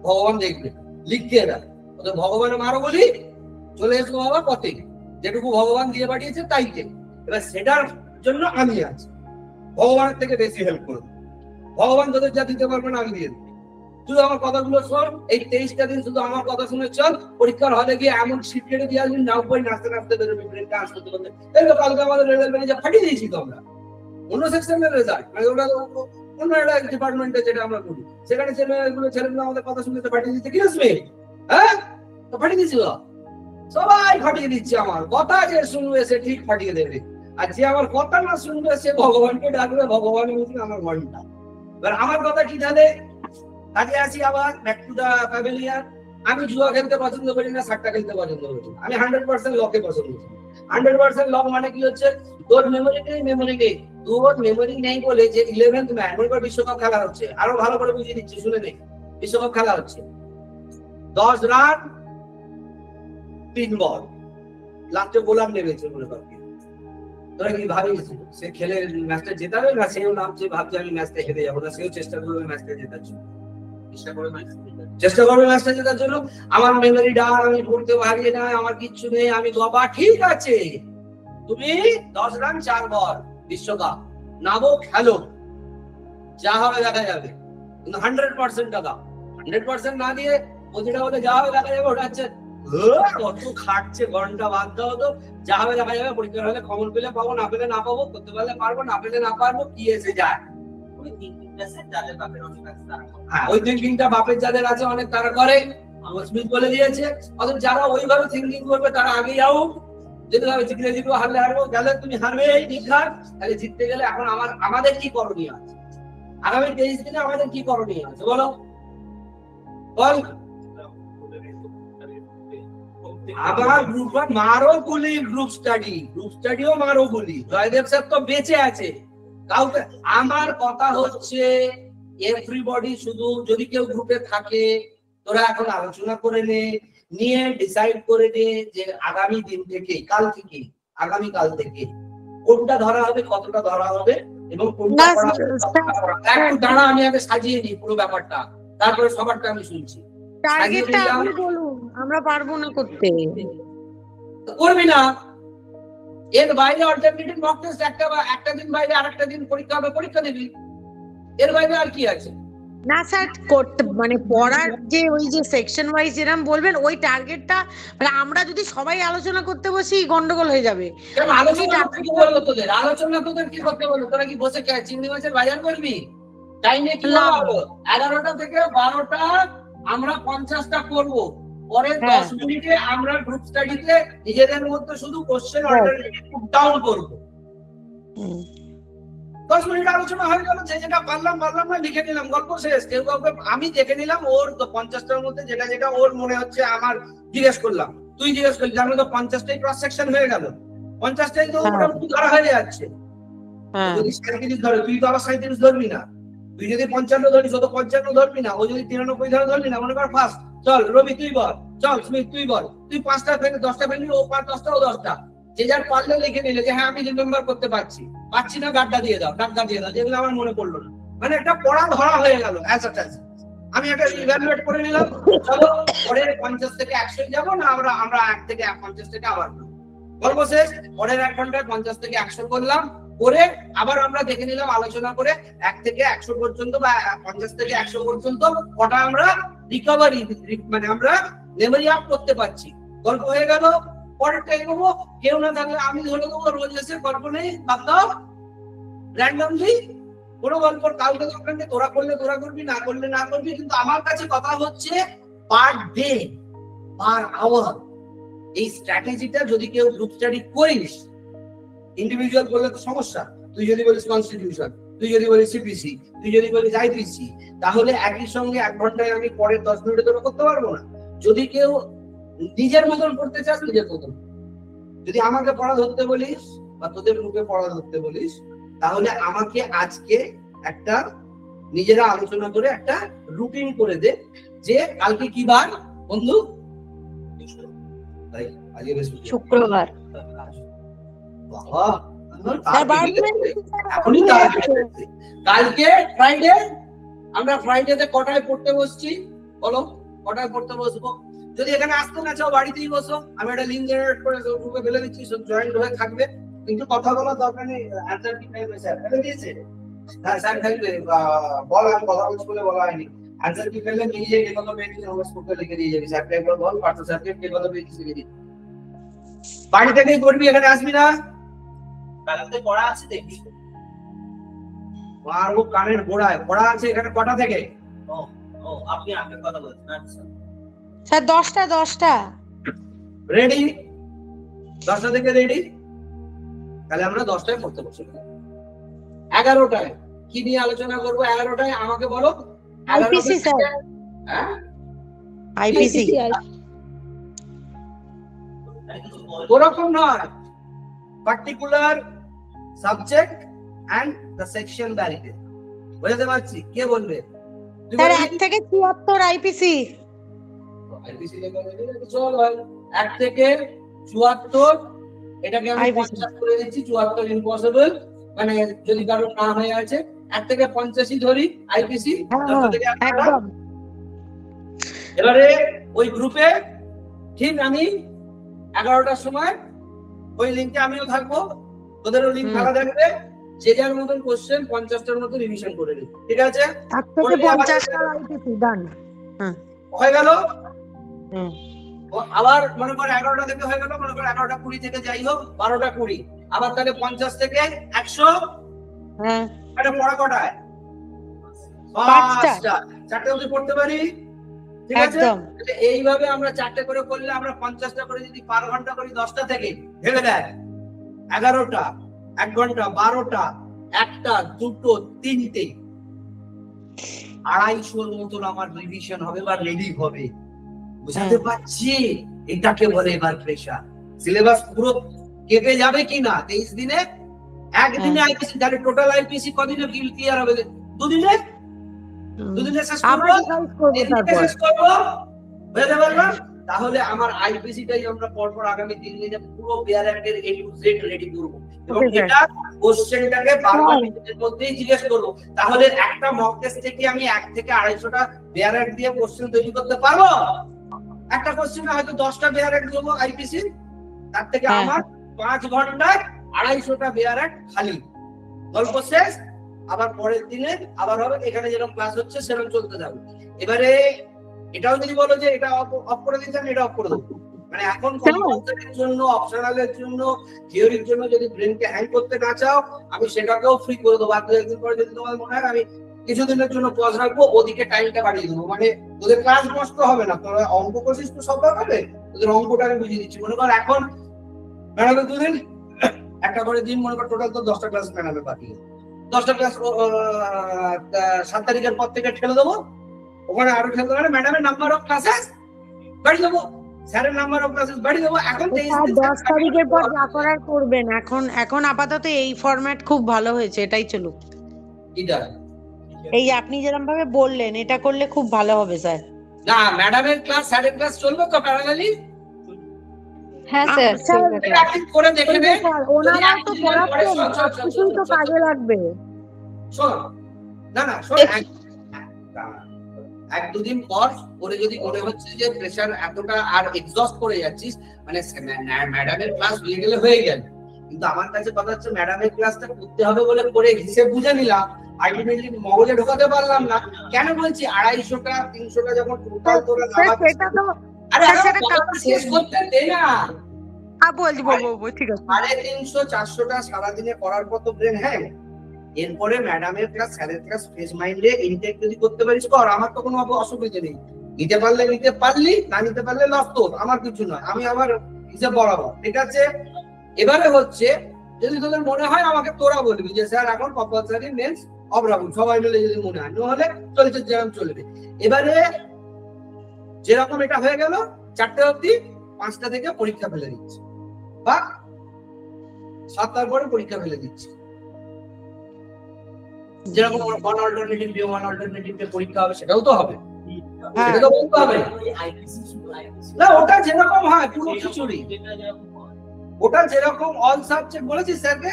ভগবান দেখবে, লিখতে দেয় ওদের ভগবানের মারো বলি চলে এসো বাবা পথে, যেটুকু ভগবান দিয়ে পাঠিয়েছে তাইতে। এবার সেটার জন্য আমি আছি, ভগবানের থেকে বেশি হেল্প করবো। ভগবান তোদের যা দিতে পারবে না আমি দিয়ে দেবো। শুধু আমার কথাগুলো শোন, এই 23টা দিন শুধু আমার কথা শুনে চল, পরীক্ষার হলে গিয়ে এমন সিট কেটে দিয়ে আসবি নাও বই নাচতে নাচতে বেরোবি, ব্রেনটা আসতে করতে। এই তো কালকে আমাদের রেজাল্ট বেরিয়ে ফাটিয়ে দিয়েছি তো আমরা, অন্য সেকশনের রেজাল্ট, মানে ওটা অন্য একটা ডিপার্টমেন্টে যেটা আমরা করি, সেখানে ছেলেগুলো আমাদের কথা শুনতে ফাটিয়ে দিচ্ছে। কি আসবে? হ্যাঁ তো ফাটিয়ে দিচ্ছিল, সবাই ফাটিয়ে দিচ্ছে। আমার কথা যে শুনবে সে ঠিক ফাটিয়ে দেবে, আর যে আমার কথা না শুনবে সে ভগবানকে ডাকবে, ভগবান বলছে আমার ঘন্টা। এবার আমার কথা কি তাহলে কাজে আসি আবার ব্যাক টু দা প্যাভিলিয়ন। আমি জুয়া খেলতে পছন্দ করি না, সাট্টা খেলতে পছন্দ করি। আমি 100% লকে পছন্দ করি। 100% লক মানে কি হচ্ছে, তোর মেমোরি নেই, তোর মেমোরি নেই বলে যে 11th ম্যাচ, মনে কর বিশ্বকাপ খেলা হচ্ছে, আরো ভালো করে বুঝিয়ে দিচ্ছি শুনে নেই। বিশ্বকাপ খেলা হচ্ছে, 10 রান 3 বল, লাস্টে বোলার নেমেছে মনে কর। তোরা কি ভাবিস সে খেলে ম্যাচটা জেতাবে না? সেও নামছে ভাবছে আমি ম্যাচটা হেরে যাবো না, সেও চেষ্টা করবে ম্যাচটা জেতার জন্য, চেষ্টা করবে ম্যাচটা জেতার জন্য। আমার মেমোরি ডাল, আমি পড়তে পারি না, আমার কিচ্ছু নেই, আমি গবা। ঠিক আছে, তুমি 10 রান 4 বল বিশ্বকাপ নামো, খেলো, যা হবে দেখা যাবে, কিন্তু 100% টাকা 100% না দিয়ে প্রতিটা হলে যা হবে দেখা যাবে। ওটা হচ্ছে কত খাটছে, ঘন্টা বাদ দাও তো, যা হবে দেখা যাবে। পরীক্ষার হলে খবর পেলে পাবো, না পেলে না পাবো, করতে পারলে পারবো, না পেলে না পারবো, কি এসে যায়। ওই থিঙ্কিংটা বাপের যাদের আছে অনেক তারা করে। স্মিথ বলে দিয়েছে। অথচ যারা ওইভাবে থিঙ্কিং করবে তারা আগেই আউট। যদি ভাবে জিতলে জিতবো, হারলে হারবো, গেলে তুমি হারবে এই নির্ঘাত। তাহলে জিততে গেলে এখন আমাদের কি করণীয় আছে? আগামী 23 দিনে আমাদের কি করণীয় আছে বলো? বল। আমার গ্রুপ মারো গুলি, গ্রুপ স্টাডিও মারো গুলি। জয়দেব স্যার তো বেঁচে আছে, কাউকে। আমার কথা হচ্ছে এভরিবডি, শুধু যদি কেউ গ্রুপে থাকে তোরা এখন আলোচনা করে নিয়ে ডিসাইড করে নে যে আগামী দিন থেকে, আগামীকাল থেকে কোনটা ধরা হবে, কতটা ধরা হবে এবং কোনটা করা হবে। একটু দাঁড়া, আমি আগে সাজিয়ে নিই পুরো ব্যাপারটা, তারপরে সবারটা আমি শুনছি। টার্গেটটা আপনি বলুন, আমরা পারবো না করতে। করবি না, এর বাইরে অল্টারনেটিভ মক টেস্ট একটা দিন বাইরে আরেকটা দিন পরীক্ষা হবে, পরীক্ষা দিবি। এর বাইরে আর কি আছে? না স্যার, করতে মানে পড়ার যে ওই যে সেকশন ওয়াইজ যেরকম বলবেন ওই টার্গেটটা, মানে আমরা যদি সবাই আলোচনা করতে বসি গন্ডগোল হয়ে যাবে। আলোচনা তোদের কি করতে বলবো? তোরা কি বসে চিংড়ি মাছের বাজার করবি? টাইমে কি হবে? 11টা থেকে 12টা আমরা 50টা করব। পরে 10 মিনিটে আমরা গ্রুপ স্টাডিতে নিজেদের মধ্যে শুধু কোশ্চেন অল্টারনেটিভ পুট ডাউন করব। 10 মিনিট আলোচনা হয়ে গেল, যে যেটা পারলাম না লিখে নিলাম, গল্প শেষ। কেউ কাউকে আমি দেখে নিলাম, ওর 50টার মধ্যে যেটা ওর মনে হচ্ছে আমার জিজ্ঞেস করলাম, তুই জিজ্ঞেস করলি, জানো তো 50টাই ক্রস সেকশন হয়ে গেল। 50টাই তো মোটামুটি ধরা হয়ে যাচ্ছে। যদি 37 ধরে, তুই তো আবার 37 ধরবি না। তুই যদি 55 ধরিস, ও তো 55 ধরবি না। ও যদি 93 ধরবি না, মনে কর ফার্স্ট। চল রবি তুই বল, চল স্মিথ তুই বল। তুই 5টা ফেলে 10টা ফেলবি, ও 5 10টা ও 10টা। যে যার পারলে লিখে নিলে যে হ্যাঁ আমি রিমেম্বার করতে পারছি না, ডাক্তার দিয়ে দাও, যেগুলো আমার মনে পড়লো না। মানে একটা পড়া ধরা হয়ে গেল। আমি একটা ইভ্যালুয়েট করে নিলাম, চলো পরে 50 থেকে 100 যাবো না, আমরা 1 থেকে 50 থেকে আবার গল্প শেষ। পরের 1 ঘন্টায় 50 থেকে 100 করলাম, করে আবার আমরা দেখে নিলাম আলোচনা করে 1 থেকে 100 পর্যন্ত বা 50 থেকে 100 পর্যন্ত কটা আমরা রিকভারি, মানে আমরা মেমোরি আপ করতে পারছি। গল্প হয়ে গেল। পরেরটা এগোবো। কেউ না থাকলে আমি ধরে দেবো, রোজ এসে গল্প নেই, বাদ দাও, র্যান্ডমলি কোনো গল্প কাউকে দরকার নেই। তোরা করলে তোরা করবি, না করলে না করবি। কিন্তু আমার কাছে কথা হচ্ছে পার ডে, পার আওয়ার এই স্ট্র্যাটেজিটা যদি কেউ গ্রুপ স্টাডি করিস, ইন্ডিভিজুয়াল করলে তো সমস্যা। তুই যদি বলিস কনস্টিটিউশন, তুই যদি বলিস সিপিসি, তুই যদি বলিস আইপিসি, তাহলে একই সঙ্গে 1 ঘন্টায় আমি পরের 10 মিনিটে তোরা করতে পারবো না। যদি কেউ নিজের মতন করতে চাস, নিজের মতন। যদি আমাকে পড়া ধরতে বলিস বা তোদের গ্রুপে পড়া ধরতে বলিস, তাহলে আমাকে আজকে একটা নিজেরা আলোচনা করে একটা রুটিন করে দে যে কালকে কি বার বন্ধু? শুক্রবার। কালকে ফ্রাইডে, আমরা ফ্রাইডেতে কটায় পড়তে বসছি বলো? কটায় পড়তে বসবো? যদি এখানে আসতে না চাও বাড়িতেই বসো, আমি একটা লিংক জেনারেট করে গ্রুপে ফেলে দিচ্ছি, সব জয়েন্ট হয়ে থাকবে। কিন্তু কথা বলার দরকার নেই। অ্যানসার কি ফেলবে স্যার? ফেলে দিয়েছে। হ্যাঁ স্যার ফেলবে, বল, আমি কথা বলছি বলে বলা হয়নি। অ্যানসার কি ফেললে নিজে কে কত পেয়েছিস নোটস করতে লিখে দিয়ে যাবি। স্যারকে একবার বল, পার্থ স্যারকে কে কত পেয়েছিস লিখে দিবি। বাড়ি থেকেই করবি, এখানে আসবি না। কালকে পড়া আছে দেখবি। আর ও কানের গোড়ায় পড়া আছে, এখানে কটা থেকে? ও আপনি আগে কথা বলছেন। আচ্ছা স্যার 10টা রেডি? 10টা থেকে রেডি? তাহলে আমরা 10টায় পড়তে বসে। 11টায় কি নিয়ে আলোচনা করবো? 11টায় আমাকে বলো। IPC sir. হ্যাঁ আইপিসি। ওরকম নয়, particular subject and the section barricade. বুঝতে পারছি? কে বলবে? স্যার 1 থেকে 74 আইপিসি। আইপিসি চল 1 থেকে 74, এটাকে আমি 50 করে দিচ্ছি। 74 ইম্পসিবল, মানে যদি কারো না হয়ে আছে। 1 থেকে 85 ধরি আইপিসি। একদম। এবারে ওই গ্রুপে ঠিক আমি 11টার সময় ওই লিংকে আমিও থাকবো, তোদেরও লিংক থাকা থাকবে। যে যার মতন কোশ্চেন 50টার মতো রিভিশন করে নিই, ঠিক আছে? 1 থেকে 50টা আইপিসি ডান। হয়ে গেল। আবার মনে কর 11টা থেকে হয়ে গেল, মনে কর 11টা 20 থেকে যাই হোক 12টা 20, আবার তাহলে 50 থেকে 100। হ্যাঁ এটা পড়া কটায়? 5টা। 4টে অবধি পড়তে পারি। ঠিক আছে? একদম। তাহলে এইভাবে আমরা 4টে করে করলে আমরা 50টা করে যদি পার ঘন্টা করি 10টা থেকে ভেবে দেয় 11টা, 1 ঘন্টা, 12টা, 1টা, 2টো, 3টে, 250-র মতন আমার রিভিশন হবে বা রেডি হবে। বুঝাতে পারছি? এটাকে বলে এবার প্রেশার। সিলেবাস পুরো কেটে যাবে কিনা 23 দিনে? একদিনে আইপিসি, তাহলে টোটাল আইপিসি কদিনে ক্লিয়ার হবে? 2 দিনে? 2 দিনে শেষ আবার করবো, রিভাইজ করবো 3 দিনে তারপর। শেষ করবো। বুঝতে পারলাম? তাহলে আমার আইপিসিটাই আমরা পরপর আগামী 3 দিনে পুরো বেয়ার অ্যাক্টের A to Z রেডি করবো এবং Okay, sir. এটা কোশ্চেনটাকে বারবার নিজেদের মধ্যেই জিজ্ঞেস করবো। তাহলে একটা মক টেস্ট থেকে আমি 1 থেকে 250টা বেয়ার অ্যাক্ট দিয়ে কোশ্চেন তৈরি করতে পারবো। একটা কোশ্চেনে হয়তো 10টা বেয়ার অ্যাক্ট দেবো আইপিসি, তার থেকে হ্যাঁ। আমার 5 ঘন্টায় 250টা বেয়ার অ্যাক্ট খালি, গল্প শেষ। আবার পরের দিনে আবার হবে, এখানে যেরকম ক্লাস হচ্ছে সেরকম চলতে যাবে। এবারে এটাও যদি বলো যে এটা অফ করে দিতে, আমি এটা অফ করে দেবো। মানে এখন কম্পালসারির জন্য, অপশনালের জন্য, থিওরির জন্য যদি ব্রেনকে হ্যাং করতে না চাও, আমি সেটাকেও ফ্রি করে দেবো। আর 2-1 দিন পরে যদি তোমার মনে হয় আমি কিছুদিনের জন্য পজ রাখবো, ওদিকে টাইমটা বাড়িয়ে দেবো। মানে তোদের ক্লাস নষ্ট হবে না, তোরা অঙ্ক করছিস তো সব হবে, তোদের অঙ্কটা আমি বুঝিয়ে দিচ্ছি। মনে কর এখন ম্যাডামের 2 দিন একটা করে দিন, মনে কর টোটাল তো 10টা ক্লাস ম্যাডামের বাকি। 10টা ক্লাস 7 তারিখের পর থেকে ঠেলে দেবো, ওখানে আরো ঠেলে দেবো। ম্যাডামের নাম্বার অফ ক্লাসেস বাড়িয়ে দেবো, স্যারের নাম্বার অফ ক্লাসেস বাড়িয়ে দেবো। এখন 10 তারিখের পর যা করার করবেন। এখন আপাতত এই ফরম্যাট খুব ভালো হয়েছে, এটাই চলুক। এই আপনি যেরকম ভাবে বললেন এটা করলে খুব ভালো হবে স্যার। না, ম্যাডামের ক্লাস স্যারের ক্লাস চলবে তো প্যারালালি? হ্যাঁ স্যার, একদিন করে দেখে নে। ওনারাও তো পড়াচ্ছেন, সবকিছুই তো কাজে লাগবে। শোন, না শোন, 1-2 দিন পর করে যদি মনে হচ্ছে যে প্রেসার এতটা আর এক্সস্ট করে যাচ্ছিস, মানে ম্যাডামের ক্লাস হয়ে গেলে হয়ে গেল, কিন্তু আমার কাছে কথা হচ্ছে ম্যাডামের ক্লাসটা করতে হবে বলে করে হিসেব বুঝে নিলাম, আলটিমেটলি মগজে ঢোকাতে পারলাম না। কেন বলছি 250টা 300টা যখন টোটাল তোরা সেটা তো আরে সেটা শেষ করতে দে না। বলবো ঠিক আছে। 350-400টা সারাদিনে করার পর তো ব্রেন হ্যাঁ, এরপরে ম্যাডামের ক্লাস, স্যারের ক্লাস ফ্রেশ মাইন্ডে ইনটেক যদি করতে পারিস কর, আমার তো কোনো অসুবিধা নেই। নিতে পারলে নিতে পারলি, না নিতে পারলে লস তোর, আমার কিছু নয়, আমি আমার হিসাব বরাবর। ঠিক আছে? এবারে হচ্ছে যদি তোদের মনে হয় আমাকে তোরা বলবি যে স্যার এখন কম্পালসারি মেন্স অফ রাখুন, সবাই মিলে যদি মনে হয়, নহলে চলছে যেরকম চলবে। এবারে যেরকম এটা হয়ে গেল 4টে অবধি, 5টা থেকে পরীক্ষা ফেলে দিচ্ছি বা 7টার পরে পরীক্ষা ফেলে দিচ্ছি। যেরকম 1 অল্টারনেটিভ দিয়ে 1 অল্টারনেটিভ দিয়ে পরীক্ষা হবে, সেটাও তো হবে, সেটা তো বলতে হবে না। ওটা যেরকম হয় পুরো খিচুড়ি, ওটা যেরকম অল সাবজেক্ট বলেছি স্যারকে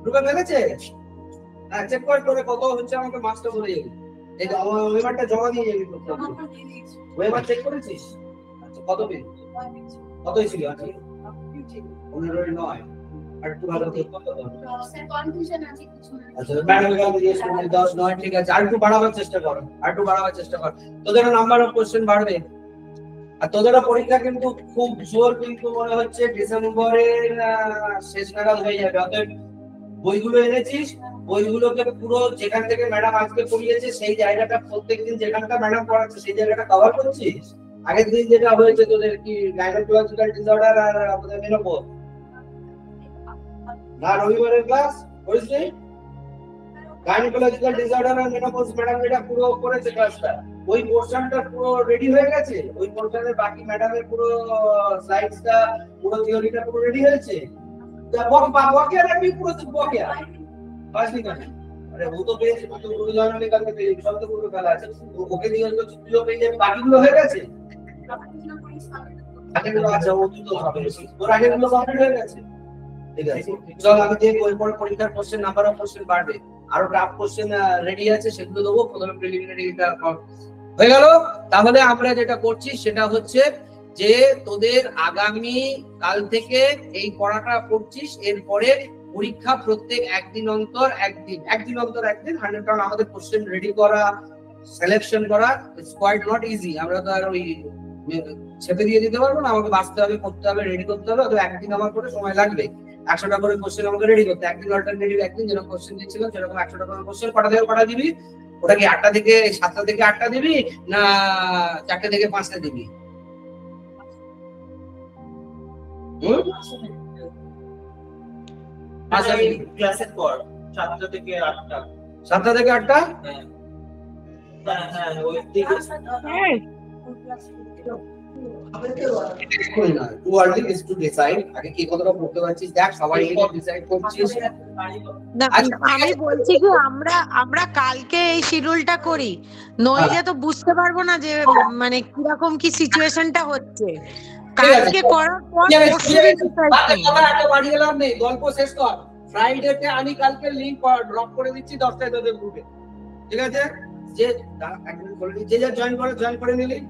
গ্রুপে ফেলেছে, হ্যাঁ চেক করে করে কত হচ্ছে আমাকে মাস্টার বলে যাবে। এই ওয়েবারটা জমা দিয়ে যাবি, ওয়েবার চেক করেছিস? আচ্ছা কত পেজ, কতই ছিল? আচ্ছা 15-9 আর একটু ভালো করে কত স্যার কনফিউশন আছে কিছু। আচ্ছা ম্যাডাম কাছে জিজ্ঞেস করুন 10-9 ঠিক আছে, আর একটু বাড়াবার চেষ্টা কর, আর একটু বাড়াবার চেষ্টা কর, তোদের নাম্বার অফ কোশ্চেন বাড়বে। আর তোদের পরীক্ষা কিন্তু খুব জোর, কিন্তু মনে হচ্ছে ডিসেম্বরের শেষ নাগাদ হয়ে যাবে। অতএব বইগুলো এনেছিস, বইগুলোকে পুরো যেখান থেকে ম্যাডাম আজকে পড়িয়েছে সেই জায়গাটা, প্রত্যেকদিন যেখানটা ম্যাডাম পড়াচ্ছে সেই জায়গাটা কভার করছিস। আগের দিন যেটা হয়েছে তোদের কি গাইনোকোলজিক্যাল ডিসঅর্ডার আর আমাদের মেনোপজ, না রবিবারের ক্লাস করেছিস? গাইনোকোলজিক্যাল ডিসঅর্ডার আর মেনোপজ ম্যাডাম এটা পুরো করেছে ক্লাসটা, ওই পোরশনটা পুরো রেডি হয়ে গেছে। ওই পোরশনের বাকি ম্যাডামের পুরো স্লাইডসটা, পুরো থিওরিটা পুরো রেডি হয়েছে। বকেয়া রাখবি পুরো, তো বকেয়া পাসনি কেন? আরে ও তো পেয়েছে, তো পুরো জানালে কালকে পেয়েছে, সব তো পুরো খেলা আছে, ওকে দিয়ে তো তুইও পেয়ে যাবে, বাকিগুলো হয়ে গেছে। আগেগুলো আছে, ও তো হবে, ওর আগেগুলো কমপ্লিট হয়ে গেছে। ঠিক আছে, চল আমি দেখি ওই পরে পরীক্ষার কোশ্চেন, নাম্বার অফ কোশ্চেন বাড়বে, আরো ড্রাফট কোশ্চেন রেডি আছে, সেগুলো দেবো। প্রথমে প্রিলিমিনারিটা হয়ে গেল। তাহলে আমরা যেটা করছি সেটা হচ্ছে যে তোদের আগামী কাল থেকে এই পড়াটা করছিস, এরপরে পরীক্ষা প্রত্যেক একদিন অন্তর একদিন 100, কারণ আমাদের কোশ্চেন রেডি করা, সিলেকশন করা ইটস কোয়াইট নট ইজি। আমরা তো আর ওই ছেপে দিয়ে দিতে পারবো না, আমাকে বাঁচতে হবে, করতে হবে, রেডি করতে হবে। তো একদিন আমার করে সময় লাগবে, 100টা করে কোশ্চেন আমাকে রেডি করতে। একদিন অল্টারনেটিভ, একদিন যেরকম কোশ্চেন দিচ্ছিলাম সেরকম 100টা করে কোশ্চেন কটা দিবি। ওটা কি 8টা থেকে 7টা থেকে 8টা দিবি না 4টে থেকে 5টা দিবি? ক্লাসের পর 7টা থেকে 8টা। 7টা থেকে 8টা? হ্যাঁ হ্যাঁ ওই দিকে হ্যাঁ Too early is to decide. আগে কি কতটা পড়তে পারছিস দেখ, সবাই মিলে ডিসাইড করছিস। না, আচ্ছা, আমি বলছি কি আমরা কালকে এই শিডিউলটা করি, নইলে তো বুঝতে পারবো না যে মানে কিরকম কি সিচুয়েশনটা হচ্ছে। কালকে করার পর পরশু দিন decide করবো। কথা বাড়ি গেলাম নেই, গল্প শেষ কর। ফ্রাইডেতে আমি কালকে লিংক ড্রপ করে দিচ্ছি 10টায় তোদের গ্রুপে, ঠিক আছে? যে একদিন বলে দিই, যে যা জয়েন করে নিলি।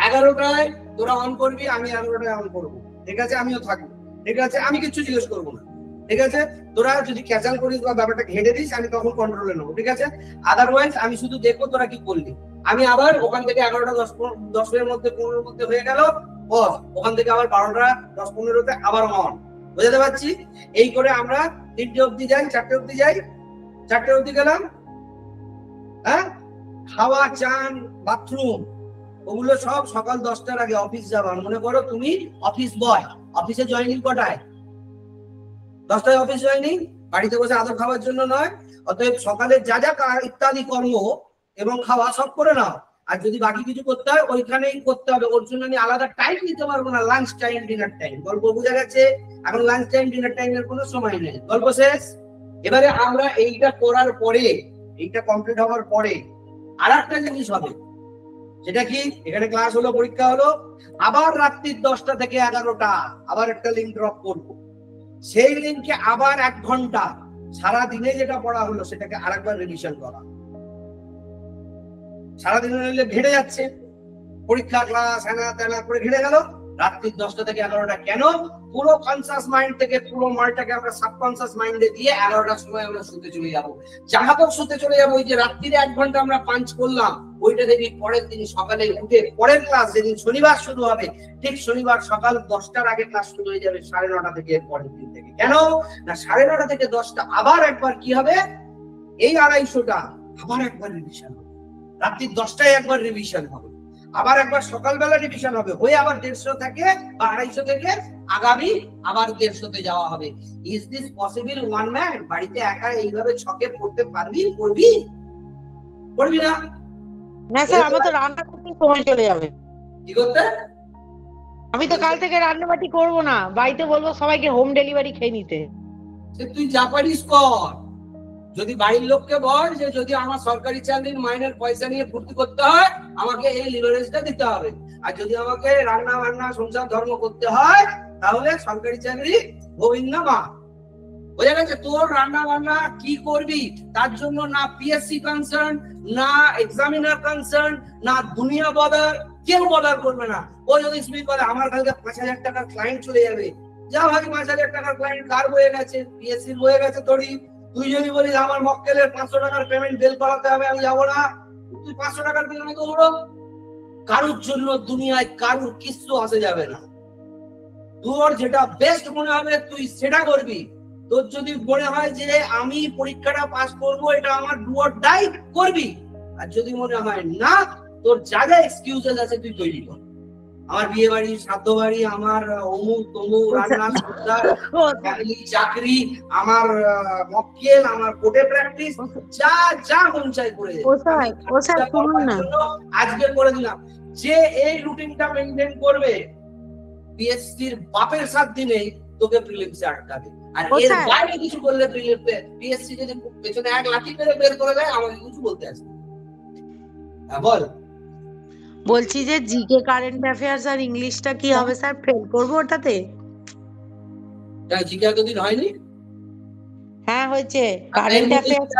11টায় তোরা অন করবি, আমি 11টায় অন করবো, ঠিক আছে? আমিও থাকবো, ঠিক আছে? আমি কিছু জিজ্ঞেস করবো না, ঠিক আছে? তোরা যদি ক্যাচাল করিস বা ব্যাপারটা ঘেটে দিস, আমি তখন কন্ট্রোলে নেবো, ঠিক আছে? আদারওয়াইজ আমি শুধু দেখবো তোরা কি করলি। আমি আবার ওখান থেকে 11টা 10-এর মধ্যে 15-এর মধ্যে হয়ে গেল, ওখান থেকে আবার 12টা 10-15-তে আবার অন। বুঝতে পারছি? এই করে আমরা 3টে অবধি যাই, 4টে অবধি যাই, 4টে অবধি গেলাম। হ্যাঁ, খাওয়া, চান, বাথরুম ওগুলো সব সকাল 10টার আগে। অফিস যাবা, মনে করো তুমি অফিস বয়, অফিসে জয়েনিং কটায়? 10টায় অফিস জয়েনিং, বাড়িতে বসে আদর খাওয়ার জন্য নয়। অতএব সকালে যা যা ইত্যাদি কর্ম এবং খাওয়া সব করে নাও। আর যদি বাকি কিছু করতে হয় ওইখানেই করতে হবে, ওর জন্য আমি আলাদা টাইম দিতে পারবো না। লাঞ্চ টাইম, ডিনার টাইম, গল্প বুঝে গেছে? এখন লাঞ্চ টাইম ডিনার টাইমের কোনো সময় নেই, গল্প শেষ। এবারে আমরা এইটা করার পরে, এইটা কমপ্লিট হওয়ার পরে আরেকটা জিনিস হবে, সেটা কি? এখানে ক্লাস হলো, পরীক্ষা হলো, আবার রাত্রির 10টা থেকে 11টা আবার একটা লিঙ্ক ড্রপ করব। সেই লিঙ্কে আবার 1 ঘন্টা সারা দিনে যেটা পড়া হলো সেটাকে আরেকবার রিভিশন করা। সারাদিন ঘেটে যাচ্ছে, পরীক্ষা, ক্লাস, হ্যানা ত্যানা করে ঘেটে গেল। রাত্রির 10টা থেকে 11টা কেন? পুরো কনসাস মাইন্ড থেকে পুরো মালটাকে আমরা সাবকনসাস মাইন্ডে দিয়ে 11টার সময় আমরা শুতে চলে যাব। যাহাকে শুতে চলে যাবো, ওই যে রাত্রিরে 1 ঘন্টা আমরা পাঞ্চ করলাম, ওইটা দেখি পরের দিন সকালে উঠে পরের ক্লাস যেদিন শনিবার শুরু হবে, ঠিক শনিবার সকাল 10টার আগে ক্লাস শুরু হয়ে যাবে 9:30 থেকে পরের দিন থেকে। কেন না 9:30 থেকে 10টা আবার একবার কি হবে, এই 250টা আবার একবার রিভিশন হবে। রাত্রি 10টায় একবার রিভিশন হবে, আবার একবার সকালবেলা রিভিশন হবে, হয়ে আবার 150 থেকে বা 250 থেকে আগামী আবার 150তে যাওয়া হবে। Is this possible one man? বাড়িতে একা এইভাবে ছকে পড়তে পারবি? পড়বি না? না স্যার, আমার তো রান্না করতে সময় চলে যাবে। কি করতে? আমি তো কাল থেকে রান্নাবাটি করবো না, বাড়িতে বলবো সবাইকে হোম ডেলিভারি খেয়ে নিতে। তুই যা পারিস কর। যদি বাড়ির লোককে বল যে যদি আমার সরকারি চাকরির মাইনের পয়সা নিয়ে ফুর্তি করতে হয়, আমাকে এই লিভারেজটা দিতে হবে। আর যদি আমাকে রান্না বান্না সংসার ধর্ম করতে হয়, তাহলে সরকারি চাকরি গোবিন্দ মা। বোঝা গেছে? তোর রান্না বান্না কি করবি তার জন্য না পিএসসি কনসার্ন, না এক্সামিনার কনসার্ন, না দুনিয়া বদার, কেউ বদার করবে না। ও যদি স্পিক করে আমার কালকে 5,000 টাকার ক্লায়েন্ট চলে যাবে, যা ভাই 5,000 টাকার ক্লায়েন্ট কার বয়ে গেছে? পিএসসি বয়ে গেছে তোরই। তুই যদি বলিস আমার মক্কেলের 500 টাকার পেমেন্ট বেল করাতে হবে, আমি যাবো না, তুই 500 টাকার পেমেন্ট করো। কারুর জন্য দুনিয়ায় কারুর কিচ্ছু আসে যাবে না। তোর যেটা বেস্ট মনে হবে তুই সেটা করবি। তোর যদি মনে হয় যে আমি পরীক্ষাটা পাস করবো, এটা আমার ডু অর ডাই, করবি। আর যদি মনে হয় না, তোর যা যা এক্সকিউজেস আছে তুই তৈরি কর। আমার বিয়ে বাড়ি, শ্রাদ্ধ বাড়ি, আমার অমুক তমুক, রান্না, ফ্যামিলি, চাকরি, আমার মক্কেল, আমার কোর্টে প্র্যাকটিস, যা যা মন চাই করে আজকে করে দিলাম। যে এই রুটিনটা মেইনটেইন করবে, পিএসসির বাপের 7 দিনে তোকে প্রিলিমসে আটকাবে। আর এর বাইরে কিছু করলে পিএসসি যদি পেছনে 1 লাঠি মেরে বের করে দেয়, আমাকে কিছু বলতে আসে। বল। বলছি যে জিকে কারেন্ট অ্যাফেয়ার্স আর ইংলিশটা কি হবে স্যার? ফেল করবো ওটাতে? জিকে এতদিন হয়নি? হ্যাঁ হয়েছে। কারেন্ট অ্যাফেয়ার্স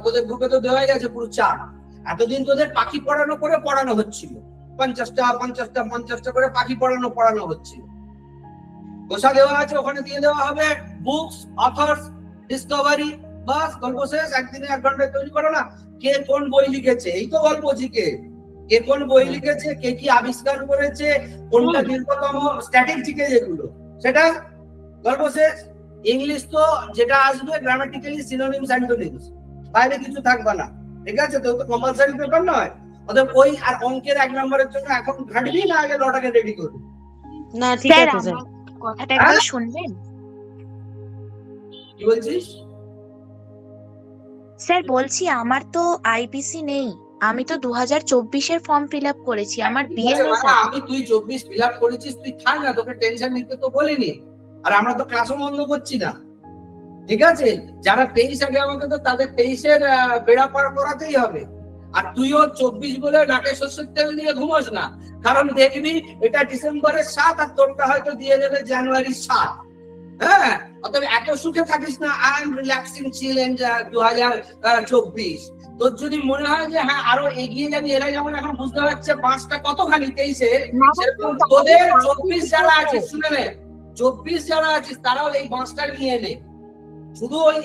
তোদের গ্রুপে তো দেওয়া গেছে পুরো চার্ট। এতদিন তোদের পাখি পড়ানো হচ্ছিল, 50টা করে পাখি পড়ানো হচ্ছিল। কোষা দেওয়া আছে, ওখানে দিয়ে দেওয়া হবে বুকস, অথর্স, ডিসকভারি, বাস, গল্প শেষ। একদিনে 1 ঘন্টায় তৈরি করো না। কে কোন বই লিখেছে, এই তো গল্প জিকে। কে কোন বই লিখেছে, কে কি আবিষ্কার করেছে, কোনটা দীর্ঘতম, স্ট্যাটিক জিকে যেগুলো, সেটা গল্প শেষ। ইংলিশ তো যেটা আসবে গ্রামাটিক্যালি সিনোনিমস অ্যান্টোনিমস, বাইরে কিছু থাকবে না, ঠিক আছে? তো কম্পালসারি পেপার নয়, অতএব ওই আর অঙ্কের 1 নম্বরের জন্য এখন ঘাটবি না, আগে লটাকে রেডি করবি। না ঠিক স্যার আছে স্যার। আমার কথাটা একবার শুনবেন? কি বলছিস? স্যার বলছি আমার তো আইপিসি নেই, আমি তো 2024-এর ফর্ম ফিল আপ করেছি, আমার বিএনএস আছে। আমি তুই 24 ফিল আপ করেছিস, তুই থাক না, তোকে টেনশন নিতে তো বলিনি। আর আমরা তো ক্লাসও বন্ধ করছি না, ঠিক আছে? যারা 23 আগে আমাকে তো তাদের 23-এর বেড়া পার করাতেই হবে। আর তুইও 24 বলে নাকে সর্ষের তেল নিয়ে ঘুমোস না, কারণ দেখবি এটা ডিসেম্বরের 7 আর তোরটা হয়তো দিয়ে দেবে জানুয়ারির 7। হ্যাঁ, অতএব এত সুখে থাকিস না। I am relaxing chill in 2024। তোর যদি মনে হয় যে হ্যাঁ আরো এগিয়ে যাবি, এরা যেমন এখন বুঝতে পারছে 5টা কতখানি 23-এ, সেরকম তোদের 24 যারা আছিস, শুনে নে, 24 যারা আছিস তারাও এই 5টা নিয়ে নে। শুধু ওই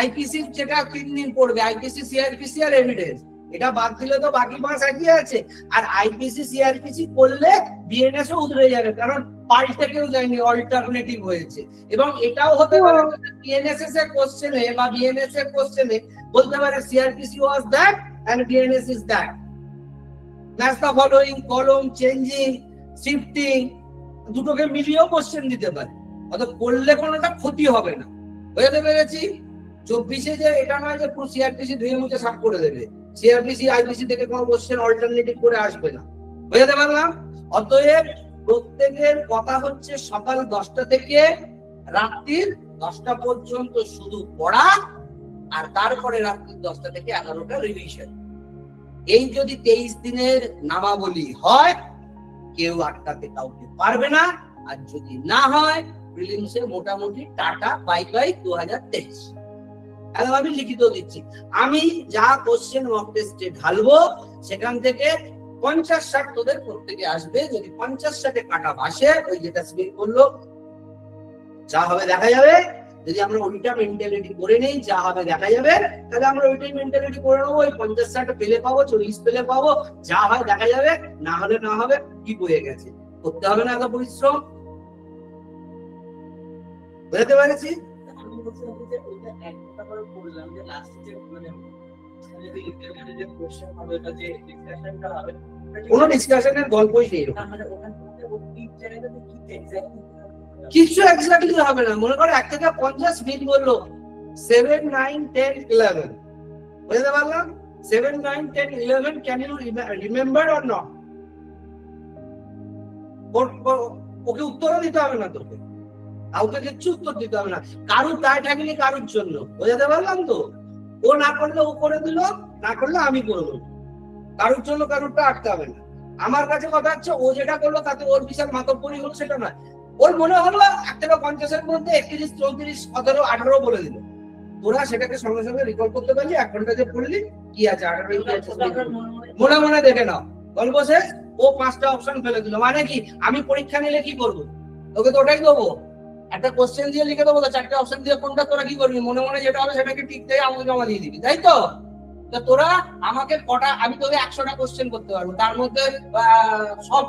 আইপিসি যেটা 3 দিন পড়বে, আইপিসি সিআরপিসি আর এভিডেন্স, এটা বাদ দিলে তো বাকি 5 একই আছে। আর আইপিসি সিআরপিসি করলে বিএনএস ও উতরে যাবে, কারণ পাল্টে কেউ যায়নি, অল্টারনেটিভ হয়েছে। এবং এটাও হতে পারে বিএনএসএস এর কোশ্চেনে বা বিএনএস এর কোশ্চেনে বলতে পারে CrPC was that and BNS is that, match the following, column changing, shifting, দুটোকে মিলিয়েও কোশ্চেন দিতে পারে। অর্থাৎ করলে কোনোটা ক্ষতি হবে না। বুঝতে পেরেছি? 24-এ যে এটা নয় যে পুরো সিআরপিসি ধুয়ে মুছে সাফ করে দেবে, সিআরপিসি আইপিসি থেকে কোনো কোশ্চেন অল্টারনেটিভ করে আসবে না। বুঝতে পারলাম? অতএব প্রত্যেকের কথা হচ্ছে সকাল 10টা থেকে রাত্রির 10টা পর্যন্ত শুধু পড়া, আর তারপরে রাত্রি 10টা থেকে 11টা রিভিশন। এই যদি 23 দিনের নামাবলী হয়, কেউ আটকাতে কাউকে পারবে না। আর যদি না হয়, প্রিলিমসে মোটামুটি টাটা বাই বাই 2023। এখন আমি লিখিত দিচ্ছি, আমি যা কোশ্চেন মক টেস্টে ঢালবো সেখান থেকে 50-60 তোদের প্রত্যেকে আসবে। যদি 50-60-এ কাটা ভাসে, ওই যেটা স্পিক করলো, যা হবে দেখা যাবে। যদি আমরা ওইটা মেন্টালিটি করে নেই, যা হবে দেখা যাবে, তাহলে আমরা ওইটাই মেন্টালিটি করে নেবো। ওই 50-60 পেলে পাবো, 40 পেলে পাবো, যা হয় দেখা যাবে। না হলে না হবে, কি বয়ে গেছে, করতে হবে না এত পরিশ্রম। বুঝতে পেরেছি? আমি বলছিলাম যে ওইটা একটা করে পড়লাম যে লাস্টে যে মানে যদি ইন্টারভিউতে যে কোশ্চেন হবে, এটা যে ডিসকাশনটা হবে, কোনো ডিসকাশনের গল্পই নেই। মানে ওখান থেকে ওই তিন জায়গাতে কি এক্স্যাক্টলি কিছু এক্স্যাক্টলি হবে না। মনে করো 1 থেকে 50 মিনিট বললো 7, 9, 10, 11। বুঝতে পারলাম? 7, 9, 10, 11 can you remember or not? Okay উত্তরও দিতে হবে না, তোকে কাউকে কিচ্ছু উত্তর দিতে হবে না। কারুর দায় থাকলে কারুর জন্য। বুঝতে পারলাম তো? ও না করলে ও করে দিল, না করলে আমি করে দেবো। কারুর জন্য কারুরটা আটকে হবে না। আমার কাছে কথা হচ্ছে, ও যেটা করলো তাতে ওর বিশাল মাতব্বরি হলো সেটা নয়। ওর মনে হলো 1 থেকে 50-এর মধ্যে 31, 34, 17, 18 বলে দিল। তোরা সেটাকে সঙ্গে সঙ্গে রিকল করতে পারলি। 1 ঘন্টা যে পড়লি, কি আছে 18 কি আছে মনে মনে দেখে নাও। গল্প শেষ। ও 5টা অপশন ফেলে দিল। মানে কি, আমি পরীক্ষা নিলে কি করবো? তোকে তো ওটাই দেবো, একটা কোশ্চেন দিয়ে লিখে দেবো, 4টে অপশন দিয়ে কোনটা তোরা কি করবি, মনে মনে যেটা হবে সেটাকে ঠিক থেকে আমাকে জমা দিয়ে দিবি, তাই তো? তোরা আমাকে কটা, আমি তোকে 100টা কোশ্চেন করতে পারবো, তার মধ্যে সব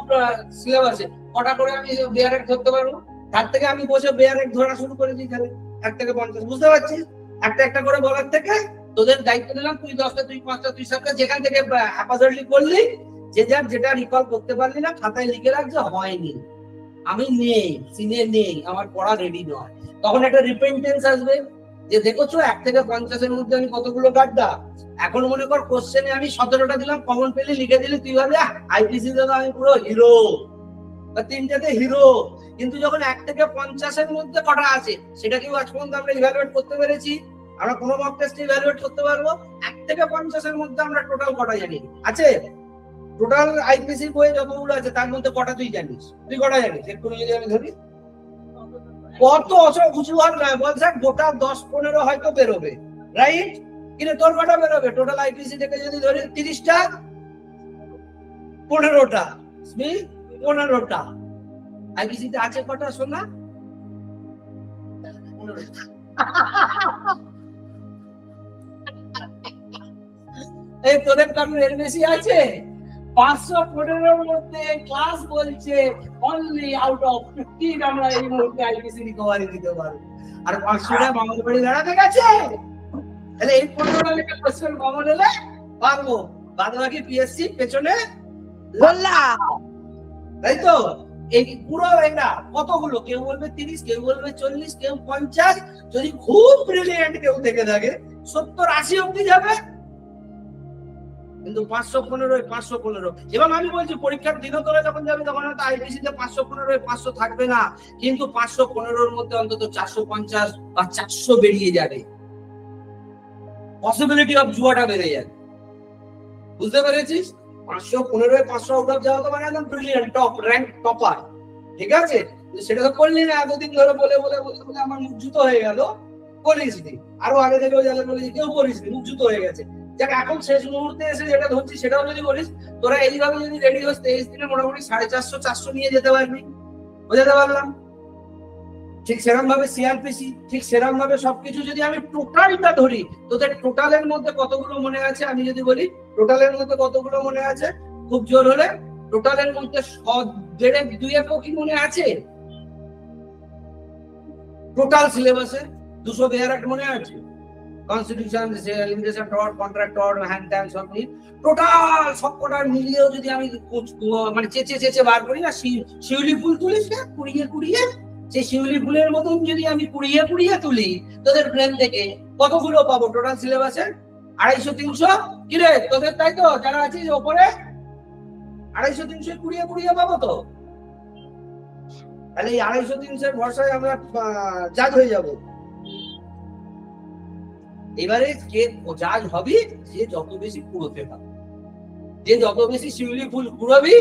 সিলেবাসে কটা করে আমি বেয়ারেক ধরতে পারবো। তার থেকে আমি বসে বেয়ারেক ধরা শুরু করে দিই তাহলে 1 থেকে 50। বুঝতে পারছিস? একটা একটা করে বলার থেকে তোদের দায়িত্ব দিলাম, তুই 10টা, তুই 5টা, তুই 7টা, যেখান থেকে হ্যাপাজার্ডলি করলি, যে যার যেটা রিকল করতে পারলি না খাতায় লিখে রাখ যে হয়নি, আমি নেই, সিনে নেই, আমার পড়া রেডি নয়। তখন একটা রিপেন্টেন্স আসবে যে দেখোছো 1 থেকে 50-এর মধ্যে আমি কতগুলো গাড্ডা। এখন মনে কর কোশ্চেনে আমি 17টা দিলাম, কমন পেলে লিখে দিলি, তুই ভাবলি আইপিসি তে আমি পুরো হিরো বা 3টাতে হিরো। কিন্তু যখন 1 থেকে 50-এর মধ্যে কটা আছে সেটা কি আজ পর্যন্ত আমরা ইভ্যালুয়েট করতে পেরেছি? আমরা কোনো মক টেস্টে ইভ্যালুয়েট করতে পারবো? 1 থেকে 50-এর মধ্যে আমরা টোটাল কটা জানি আছে? টোটাল আইপিসি বইয়ে যতগুলো আছে তার মধ্যে কটা তুই জানিস? তুই কটা জানিস? একটু যদি আমি ধরি, কত উঁচুহার নয়, বল স্যার গোটা 10-15 হয়তো বেরোবে, রাইট? কিন্তু তোর কটা বেরোবে টোটাল আইপিসি থেকে যদি ধরি? 30টা, 15টা, 15টা। আইপিসি তে আছে কটা শোনা? এই তোদের কারণ এর বেশি আছে? 515-এর মধ্যে ক্লাস বলছে অনলি আউট অফ 15 আমরা এই মুহূর্তে আইপিসি রিকভারি দিতে পারবো। আর 500টা মামার বাড়ি দাঁড়াতে গেছে। তাহলে এই 15টা থেকে কোশ্চেন কমন এলে পারবো, বাদ বাকি পিএসসি পেছনে বললাম তাই তো। এই পুরো এটা কতগুলো, কেউ বলবে 30, কেউ বলবে 40, কেউ 50, যদি খুব ব্রিলিয়েন্ট কেউ থেকে থাকে 70-80 অব্দি যাবে। কিন্তু 515 এবং আমি বলছি পরীক্ষার দিনও তোরা যখন যাবে তখন হয়তো আইপিসি তে 515 থাকবে না, কিন্তু 515-র মধ্যে অন্তত 450 বা 400 বেরিয়ে যাবে, পসিবিলিটি অফ জুয়াটা বেড়ে যাবে। বুঝতে পেরেছিস? 515-500 আউট অফ যাওয়া তো মানে একদম ব্রিলিয়েন্ট টপ র্যাঙ্ক টপার, ঠিক আছে? সেটা তো করলি না, এতদিন ধরে বলে বলে বলে বলে আমার মুখ জুতো হয়ে গেল, করিস নি। আরো আগে থেকেও যারা বলেছি কেউ করিস নি, মুখ জুতো হয়ে গেছে। যাক এখন শেষ মুহূর্তে এসে যেটা ধরছি সেটাও যদি বলিস, তোরা এইভাবে যদি রেডি হোস 23 দিনে মোটামুটি 450-400 নিয়ে যেতে পারবি। বোঝাতে পারলাম? ঠিক সেরকম ভাবে সিআরপিসি, ঠিক সেরকম ভাবে সবকিছু যদি আমি টোটালটা ধরি, তোদের টোটালের মধ্যে কতগুলো মনে আছে আমি যদি বলি, টোটালের মধ্যে কতগুলো মনে আছে খুব জোর হলে? টোটালের মধ্যে 1.5-2 কি মনে আছে? টোটাল সিলেবাসে 282 মনে আছে? Constitution, limitation tort, contract tort, হ্যান্ড ট্যান সব নিয়ে টোটাল সবকটা মিলিয়েও যদি আমি মানে চেচে বার করি না, শিউলি ফুল তুলিস না কুড়িয়ে, সেই শিউলি ফুলের মতন যদি আমি কুড়িয়ে তুলি তোদের ব্রেন থেকে, কতগুলো পাবো টোটাল সিলেবাসে? 250-300 কি রে তোদের? তাই তো যারা আছিস ওপরে 250-300 কুড়িয়ে পাবো তো। তাহলে এই 250-300 ভরসায় আমরা জাজ হয়ে যাব। এবারে কে জাজ হবি? যে যত বেশি কুড়োতে পারবে, যে যত বেশি শিউলি ফুল কুড়াবি।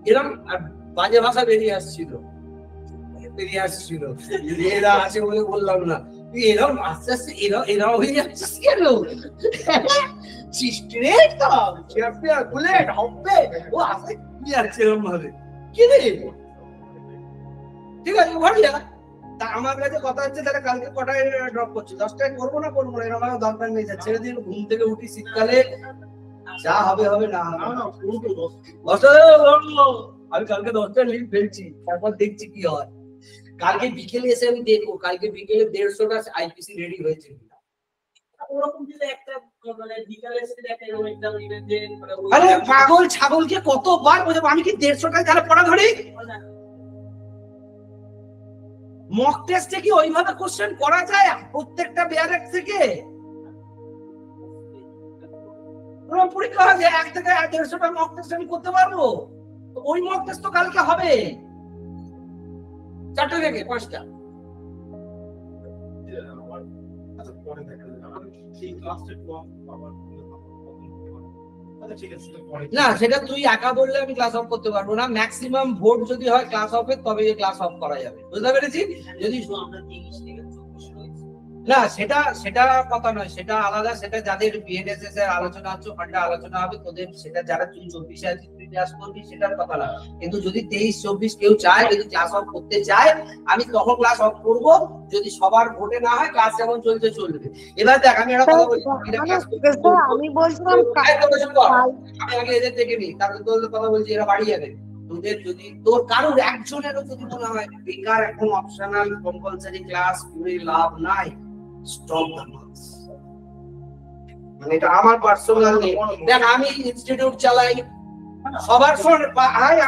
এরকম বাজে ভাষা বেরিয়ে আসছিল, এরা আছে বলে বললাম না, তুই এরকম আস্তে আস্তে এরা হয়ে যাচ্ছিস কেন? ঠিক আছে ভালো। তা আমার কাছে কথা হচ্ছে, তাহলে কালকে কটায় ড্রপ করছি? 10টায় করবো না এরকম দরকার নেই। ছেড়ে দিন, ঘুম থেকে উঠি শীতকালে, যা হবে হবে, না আমি কালকে 10টায় লিভ ফেলছি, তারপর দেখছি কি হয়। কালকে বিকেলে এসে আমি দেখবো কালকে বিকেলে 150টা আইপিসি রেডি হয়েছে। আরে পাগল ছাগলকে কতবার বোঝাবো? আমি কি 150টায় যারা পড়া ধরি? মক টেস্টে কি ওইভাবে কোশ্চেন করা যায় প্রত্যেকটা বেয়ারেক থেকে? পরীক্ষা হবে 1 থেকে 150টা মক টেস্ট আমি করতে পারবো? ওই মক টেস্ট তো কালকে হবে 4টা থেকে 5টা। না সেটা তুই একা বললে আমি ক্লাস অফ করতে পারবো না। ম্যাক্সিমাম ভোট যদি হয় ক্লাস অফে, তবে ক্লাস অফ করা যাবে। বুঝতে পেরেছি? যদি না সেটা কথা নয়, সেটা আলাদা। সেটা যাদের বিএনএসএস এর আলোচনা হচ্ছে, ফান্ডা আলোচনা হবে তোদের, সেটা যারা তুই 24 আছিস তুই ক্লাস করবি, সেটার কথা না। কিন্তু যদি 23-24 কেউ চায়, যদি ক্লাস অফ করতে চায়, আমি তখন ক্লাস অফ করব। যদি সবার ভোটে না হয়, ক্লাস যেমন চলছে চলবে। এবার দেখ আমি একটা কথা বলি, আমি বলছিলাম আমি আগে এদের থেকে নিই, তারপর তোদের কথা বলছি, এরা বাড়ি যাবে। তোদের যদি তোর কারোর একজনেরও যদি মনে হয় বেকার এখন অপশনাল কম্পালসারি ক্লাস করে লাভ নাই, স্টপ দ্য মার্কস। মানে এটা আমার পার্সোনাল নেই। দেখ আমি ইনস্টিটিউট চালাই, সবার সঙ্গে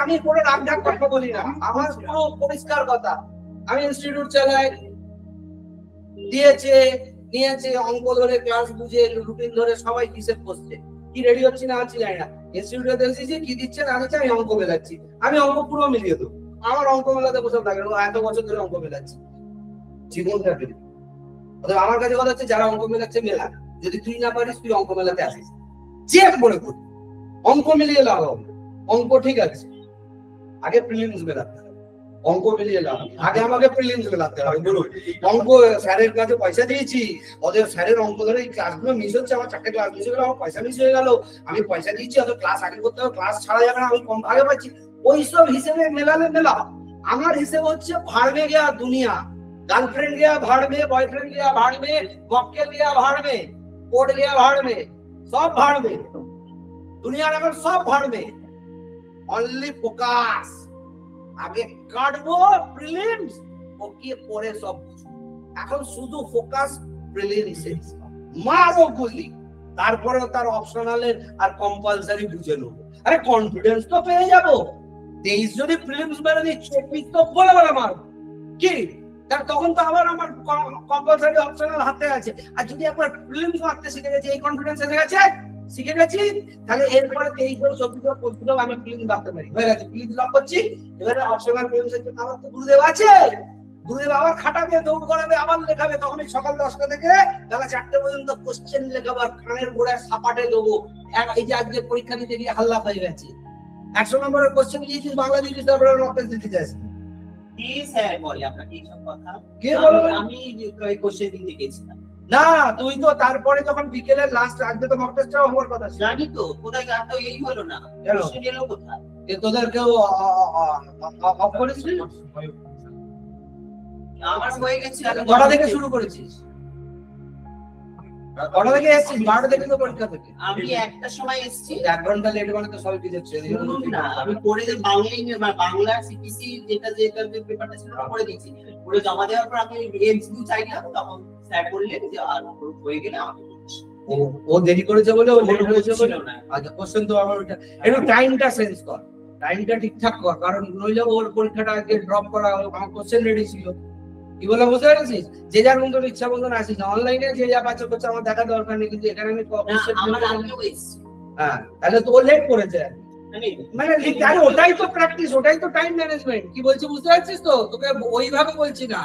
আমি কোনো রাগঢাক কথা বলি না, আমার পুরো পরিষ্কার কথা। আমি ইনস্টিটিউট চালাই, নিয়েছে অঙ্ক ধরে, ক্লাস বুঝে, রুটিন ধরে সবাই হিসেব করছে। কি রেডি হচ্ছি না হচ্ছি জানি না, ইনস্টিটিউটে দেখছি যে কি দিচ্ছে না দিচ্ছে, আমি অঙ্ক মেলাচ্ছি। আমি অঙ্ক পুরো মিলিয়ে দেবো, আমার অঙ্ক মেলাতে বসে থাকে, এত বছর ধরে অঙ্ক মেলাচ্ছি, জীবনটা পেরে। আমার কাছে কথা হচ্ছে, যারা অঙ্ক মেলাচ্ছে মেলা, যদি তুই না পারিস তুই অঙ্ক মেলাতে আসিস, যে মনে কর অঙ্ক মিলিয়ে লাভ হবে। অঙ্ক ঠিক আছে, আগে প্রিলিমস মেলাতে হবে, অঙ্ক মিলিয়ে লাভ আগে আমাকে প্রিলিমস মেলাতে হবে। বলুন অঙ্ক স্যারের কাছে পয়সা দিয়েছি, ওদের স্যারের অঙ্ক ধরে এই ক্লাসগুলো মিস হচ্ছে, আমার 4টে ক্লাস মিস হয়ে গেল, আমার পয়সা মিস হয়ে গেল, আমি পয়সা দিচ্ছি, ওদের ক্লাস আগে করতে হবে, ক্লাস ছাড়া যাবে না, আমি কম ভাগে পাচ্ছি। ওইসব হিসেবে মেলালে মেলা। আমার হিসেব হচ্ছে ভাড়বে গিয়া দুনিয়া, गर्लफ्रेंड गया भाड़ में, बॉयफ्रेंड गया भाड़ में, मक्केल गया भाड़ में, कोड गया भाड़ में, सब भाड़ में, दुनिया नगर सब भाड़ में। ओनली फोकस आगे काटबो प्रिलिम्स, ওকে পরে সব। এখন শুধু ফোকাস প্রিলিমসে। মারো গুলি, তারপরেও তার অপশনালের আর কম্পালসারি বুঝে নেবো। আরে কনফিডেন্স তো পেয়ে যাবো। 23 যদি প্রিলিমস বেরো দিই, 24 তো বলে বলে মারবো কি, তার তখন তো আবার আমার কম্পালসারি অপশনাল হাতে আছে। আর যদি একবার প্রিলিমস মারতে শিখে গেছি, এই কনফিডেন্স এসে গেছে, শিখে গেছি, তাহলে এরপরে 23 24 25 আমি প্রিলিমস রাখতে পারি। হয়ে গেছে, প্রিলিমস লক করছি। এবারে অপশনাল প্রিলিমস এর জন্য আমার তো গুরুদেব আছে, গুরুদেব আবার খাটাবে, দৌড় করাবে, আবার লেখাবে। তখন সকাল 10টা থেকে বেলা 4টে পর্যন্ত কোশ্চেন লেখাবো, আর কানের গোড়ায় সাপাটে দেবো। এই যে আজকে পরীক্ষা দিতে গিয়ে হাল্লা হয়ে গেছে, 100 নম্বরের কোশ্চেন দিয়েছিস, বাংলা দিয়েছিস, তারপরে নকল দিতে চাস। কি স্যার বলে আপনাকে এইসব কথা? কে বলে? আমি কোশ্চেন দিতে গেছিলাম। না, তুই তো তারপরে যখন বিকেলের লাস্ট আজকে তো মক টেস্টটাও হওয়ার কথা ছিল। জানি তো, কোথায় তো এই হলো না, কেন? কোশ্চেন এলো কোথায়? তোদের কেউ অফ করেছিস? আমার হয়ে গেছে। কটা থেকে শুরু করেছিস? কটা থেকে এসেছিস? 12টা থেকে তো পরীক্ষা থেকে। আমি একটা সময় এসেছি। 1 ঘন্টা লেট মানে তো সবাই কি যাচ্ছে? শুনুন না, আমি পড়ে যে বাংলা সিপিসি যেটা পেপারটা ছিল ওটা পড়ে দিয়েছি। পড়ে জমা দেওয়ার পর আমি এমসিকিউ চাইলাম, তখন স্যার বললেন যে আর হয়ে গেলে আমাকে বলিস। ও দেরি করেছে বলে, ও লেট হয়েছে বলে। ছিল না। আচ্ছা, কোশ্চেন তো আমার ওটা একটু টাইমটা চেঞ্জ কর, টাইমটা ঠিকঠাক কর, কারণ নইলে ওর পরীক্ষাটা আগে ড্রপ করা, আমার কোশ্চেন রেডি ছিল। কি বলে বুঝতে পেরেছিস? যে যার মতো ইচ্ছা মতন আসিস, অনলাইনে যে যা পাচ্ছে করছে, আমার দেখা দরকার নেই। কিন্তু এখানে আমি আমার আগেও এসেছি। হ্যাঁ, তাহলে তো ও লেট করেছে। মানে আরে ওটাই তো প্র্যাকটিস, ওটাই তো টাইম ম্যানেজমেন্ট। কি বলছি বুঝতে পারছিস তো? তোকে ওইভাবে বলছি না,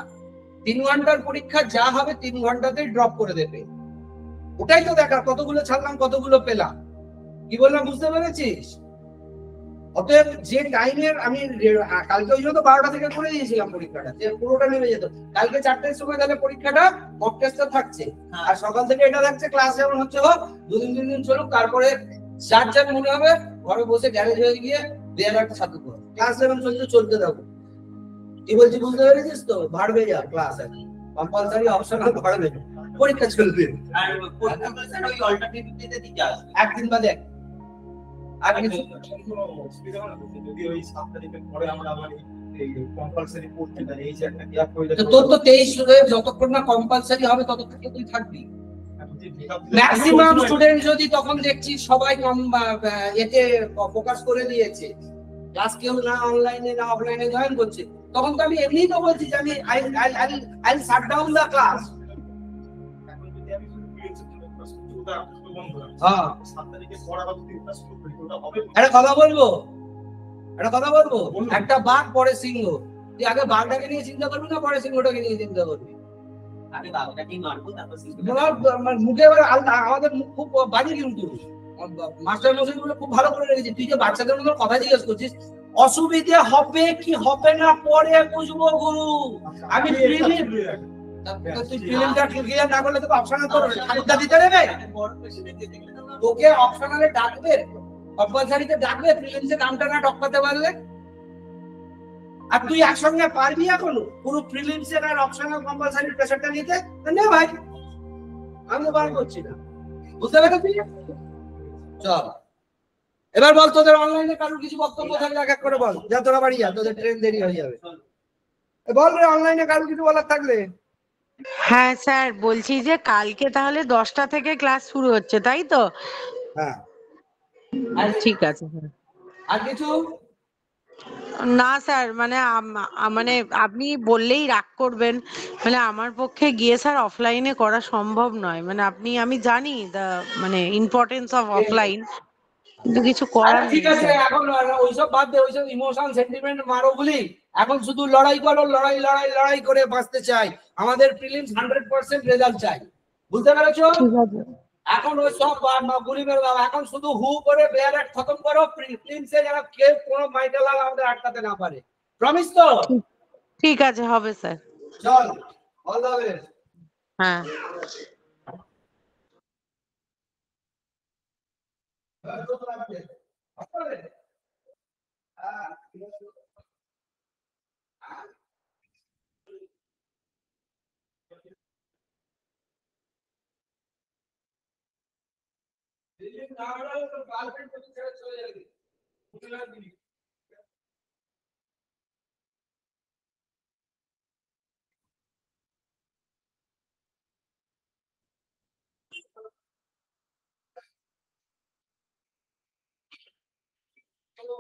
3 ঘন্টার পরীক্ষা যা হবে 3 ঘন্টাতেই ড্রপ করে দেবে। ওটাই তো দেখা, কতগুলো ছাড়লাম কতগুলো পেলাম। কি বললাম বুঝতে পেরেছিস? অতএব যে টাইমের আমি কালকে ওই জন্য 12টা থেকে করে দিয়েছিলাম পরীক্ষাটা, যে পুরোটা নেমে যেত। কালকে 4টের সময় তাহলে পরীক্ষাটা মক টেস্টটা থাকছে, আর সকাল থেকে এটা থাকছে। ক্লাস যেমন হচ্ছে হোক, 2 দিন চলুক, তারপরে যার যার মনে হবে ঘরে বসে গ্যারেজ হয়ে গিয়ে দেয়ার একটা সাথে করো। ক্লাস যেমন চলতে থাকো। কি বলছি বুঝতে পেরেছিস তো? বাড়বে যা ক্লাস, আছে কম্পালসারি অপশনাল বাড়বে, পরীক্ষা চলবে। আর পরীক্ষা করে স্যার ওই অল্টারনেটিভ দিতে দিতে আসবে একদিন বাদে আর কিছু। যদি ওই 7 তারিখের পরে আমরা আবার এই কম্পালসারি পড়তে যাই, এই যে একটা গ্যাপ হয়ে যায়, তোর তো 23 যতক্ষণ না কম্পালসারি হবে ততক্ষণ তুই থাকবি। ম্যাক্সিমাম স্টুডেন্ট যদি তখন দেখছি সবাই এতে ফোকাস করে দিয়েছে, ক্লাস কেউ না অনলাইনে না অফলাইনে জয়েন করছে, তখন তো আমি এমনিই তো বলছি যে আমি I shut down the class. এখন যদি আমি শুধু পিএইচডি শুরুটা বন্ধ রাখি, হ্যাঁ, 7 তারিখের পর আবার যদি এটা শুরু করি, ওটা হবে? একটা কথা বলবো, একটা বাঘ পরে সিংহ। তুই আগে বাঘটাকে নিয়ে চিন্তা করবি না পরে সিংহটাকে নিয়ে চিন্তা করবি? আগে বাবাটাকেই মারবো, তারপর মুখে এবার আমাদের মুখ খুব বাজে, কিন্তু মাস্টার মশাই গুলো খুব ভালো করে রেখেছে। তুই যে বাচ্চাদের মতো কথা জিজ্ঞেস করছিস, অসুবিধে হবে কি হবে না পরে বুঝবো গুরু। আমি তুই প্রিলিমটা ক্লিয়ার না করলে তোকে অপশনাল ঠাকুরদা দিতে দেবে, তোকে অপশনালে ডাকবে, কম্পালসারিতে ডাকবে, প্রিলিমসে নামটা না টপকাতে পারলে। আর তুই একসঙ্গে পারবি এখনো পুরো প্রিলিমসের আর অপশনাল কম্পালসারি প্রেসারটা নিতে? না ভাই, আমি তো বার করছি না, বুঝতে পেরেছিস? চল এবার বল, তোদের অনলাইনে কারোর কিছু বক্তব্য থাকলে এক এক করে বল। যা তোরা বাড়ি যা, তোদের ট্রেন দেরি হয়ে যাবে। বল রে, অনলাইনে কারোর কিছু বলার থাকলে। হ্যাঁ স্যার, বলছি যে কালকে তাহলে 10টা থেকে ক্লাস শুরু হচ্ছে, তাই তো? হ্যাঁ, ঠিক আছে স্যার। আর কিছু না স্যার, মানে মানে আপনি বললেই রাগ করবেন, মানে আমার পক্ষে গিয়ে স্যার অফলাইনে করা সম্ভব নয়। মানে আমি জানি মানে ইম্পর্টেন্স অফ অফলাইন, কিন্তু কিছু করার ঠিক নেই আছে। স্যার। এখন ওইসব বাদ দে, ওইসব ইমোশন সেন্টিমেন্ট মারো বলি। এখন শুধু লড়াই করো, লড়াই করে বাঁচতে চাই। আমাদের প্রিলিমস 100% রেজাল্ট চাই, বুঝতে পেরেছো? ঠিক আছে। এখন ওই সব গরিবের বাবা, এখন শুধু হু করে বেয়ার খতম করো। প্রিলিমসে যারা কেউ কোনো মাইটা লাল আমাদের আটকাতে না পারে, প্রমিস তো? ঠিক আছে, হবে স্যার। চল, অল দ্য বেস্ট। হ্যাঁ। চলে যাবে। তো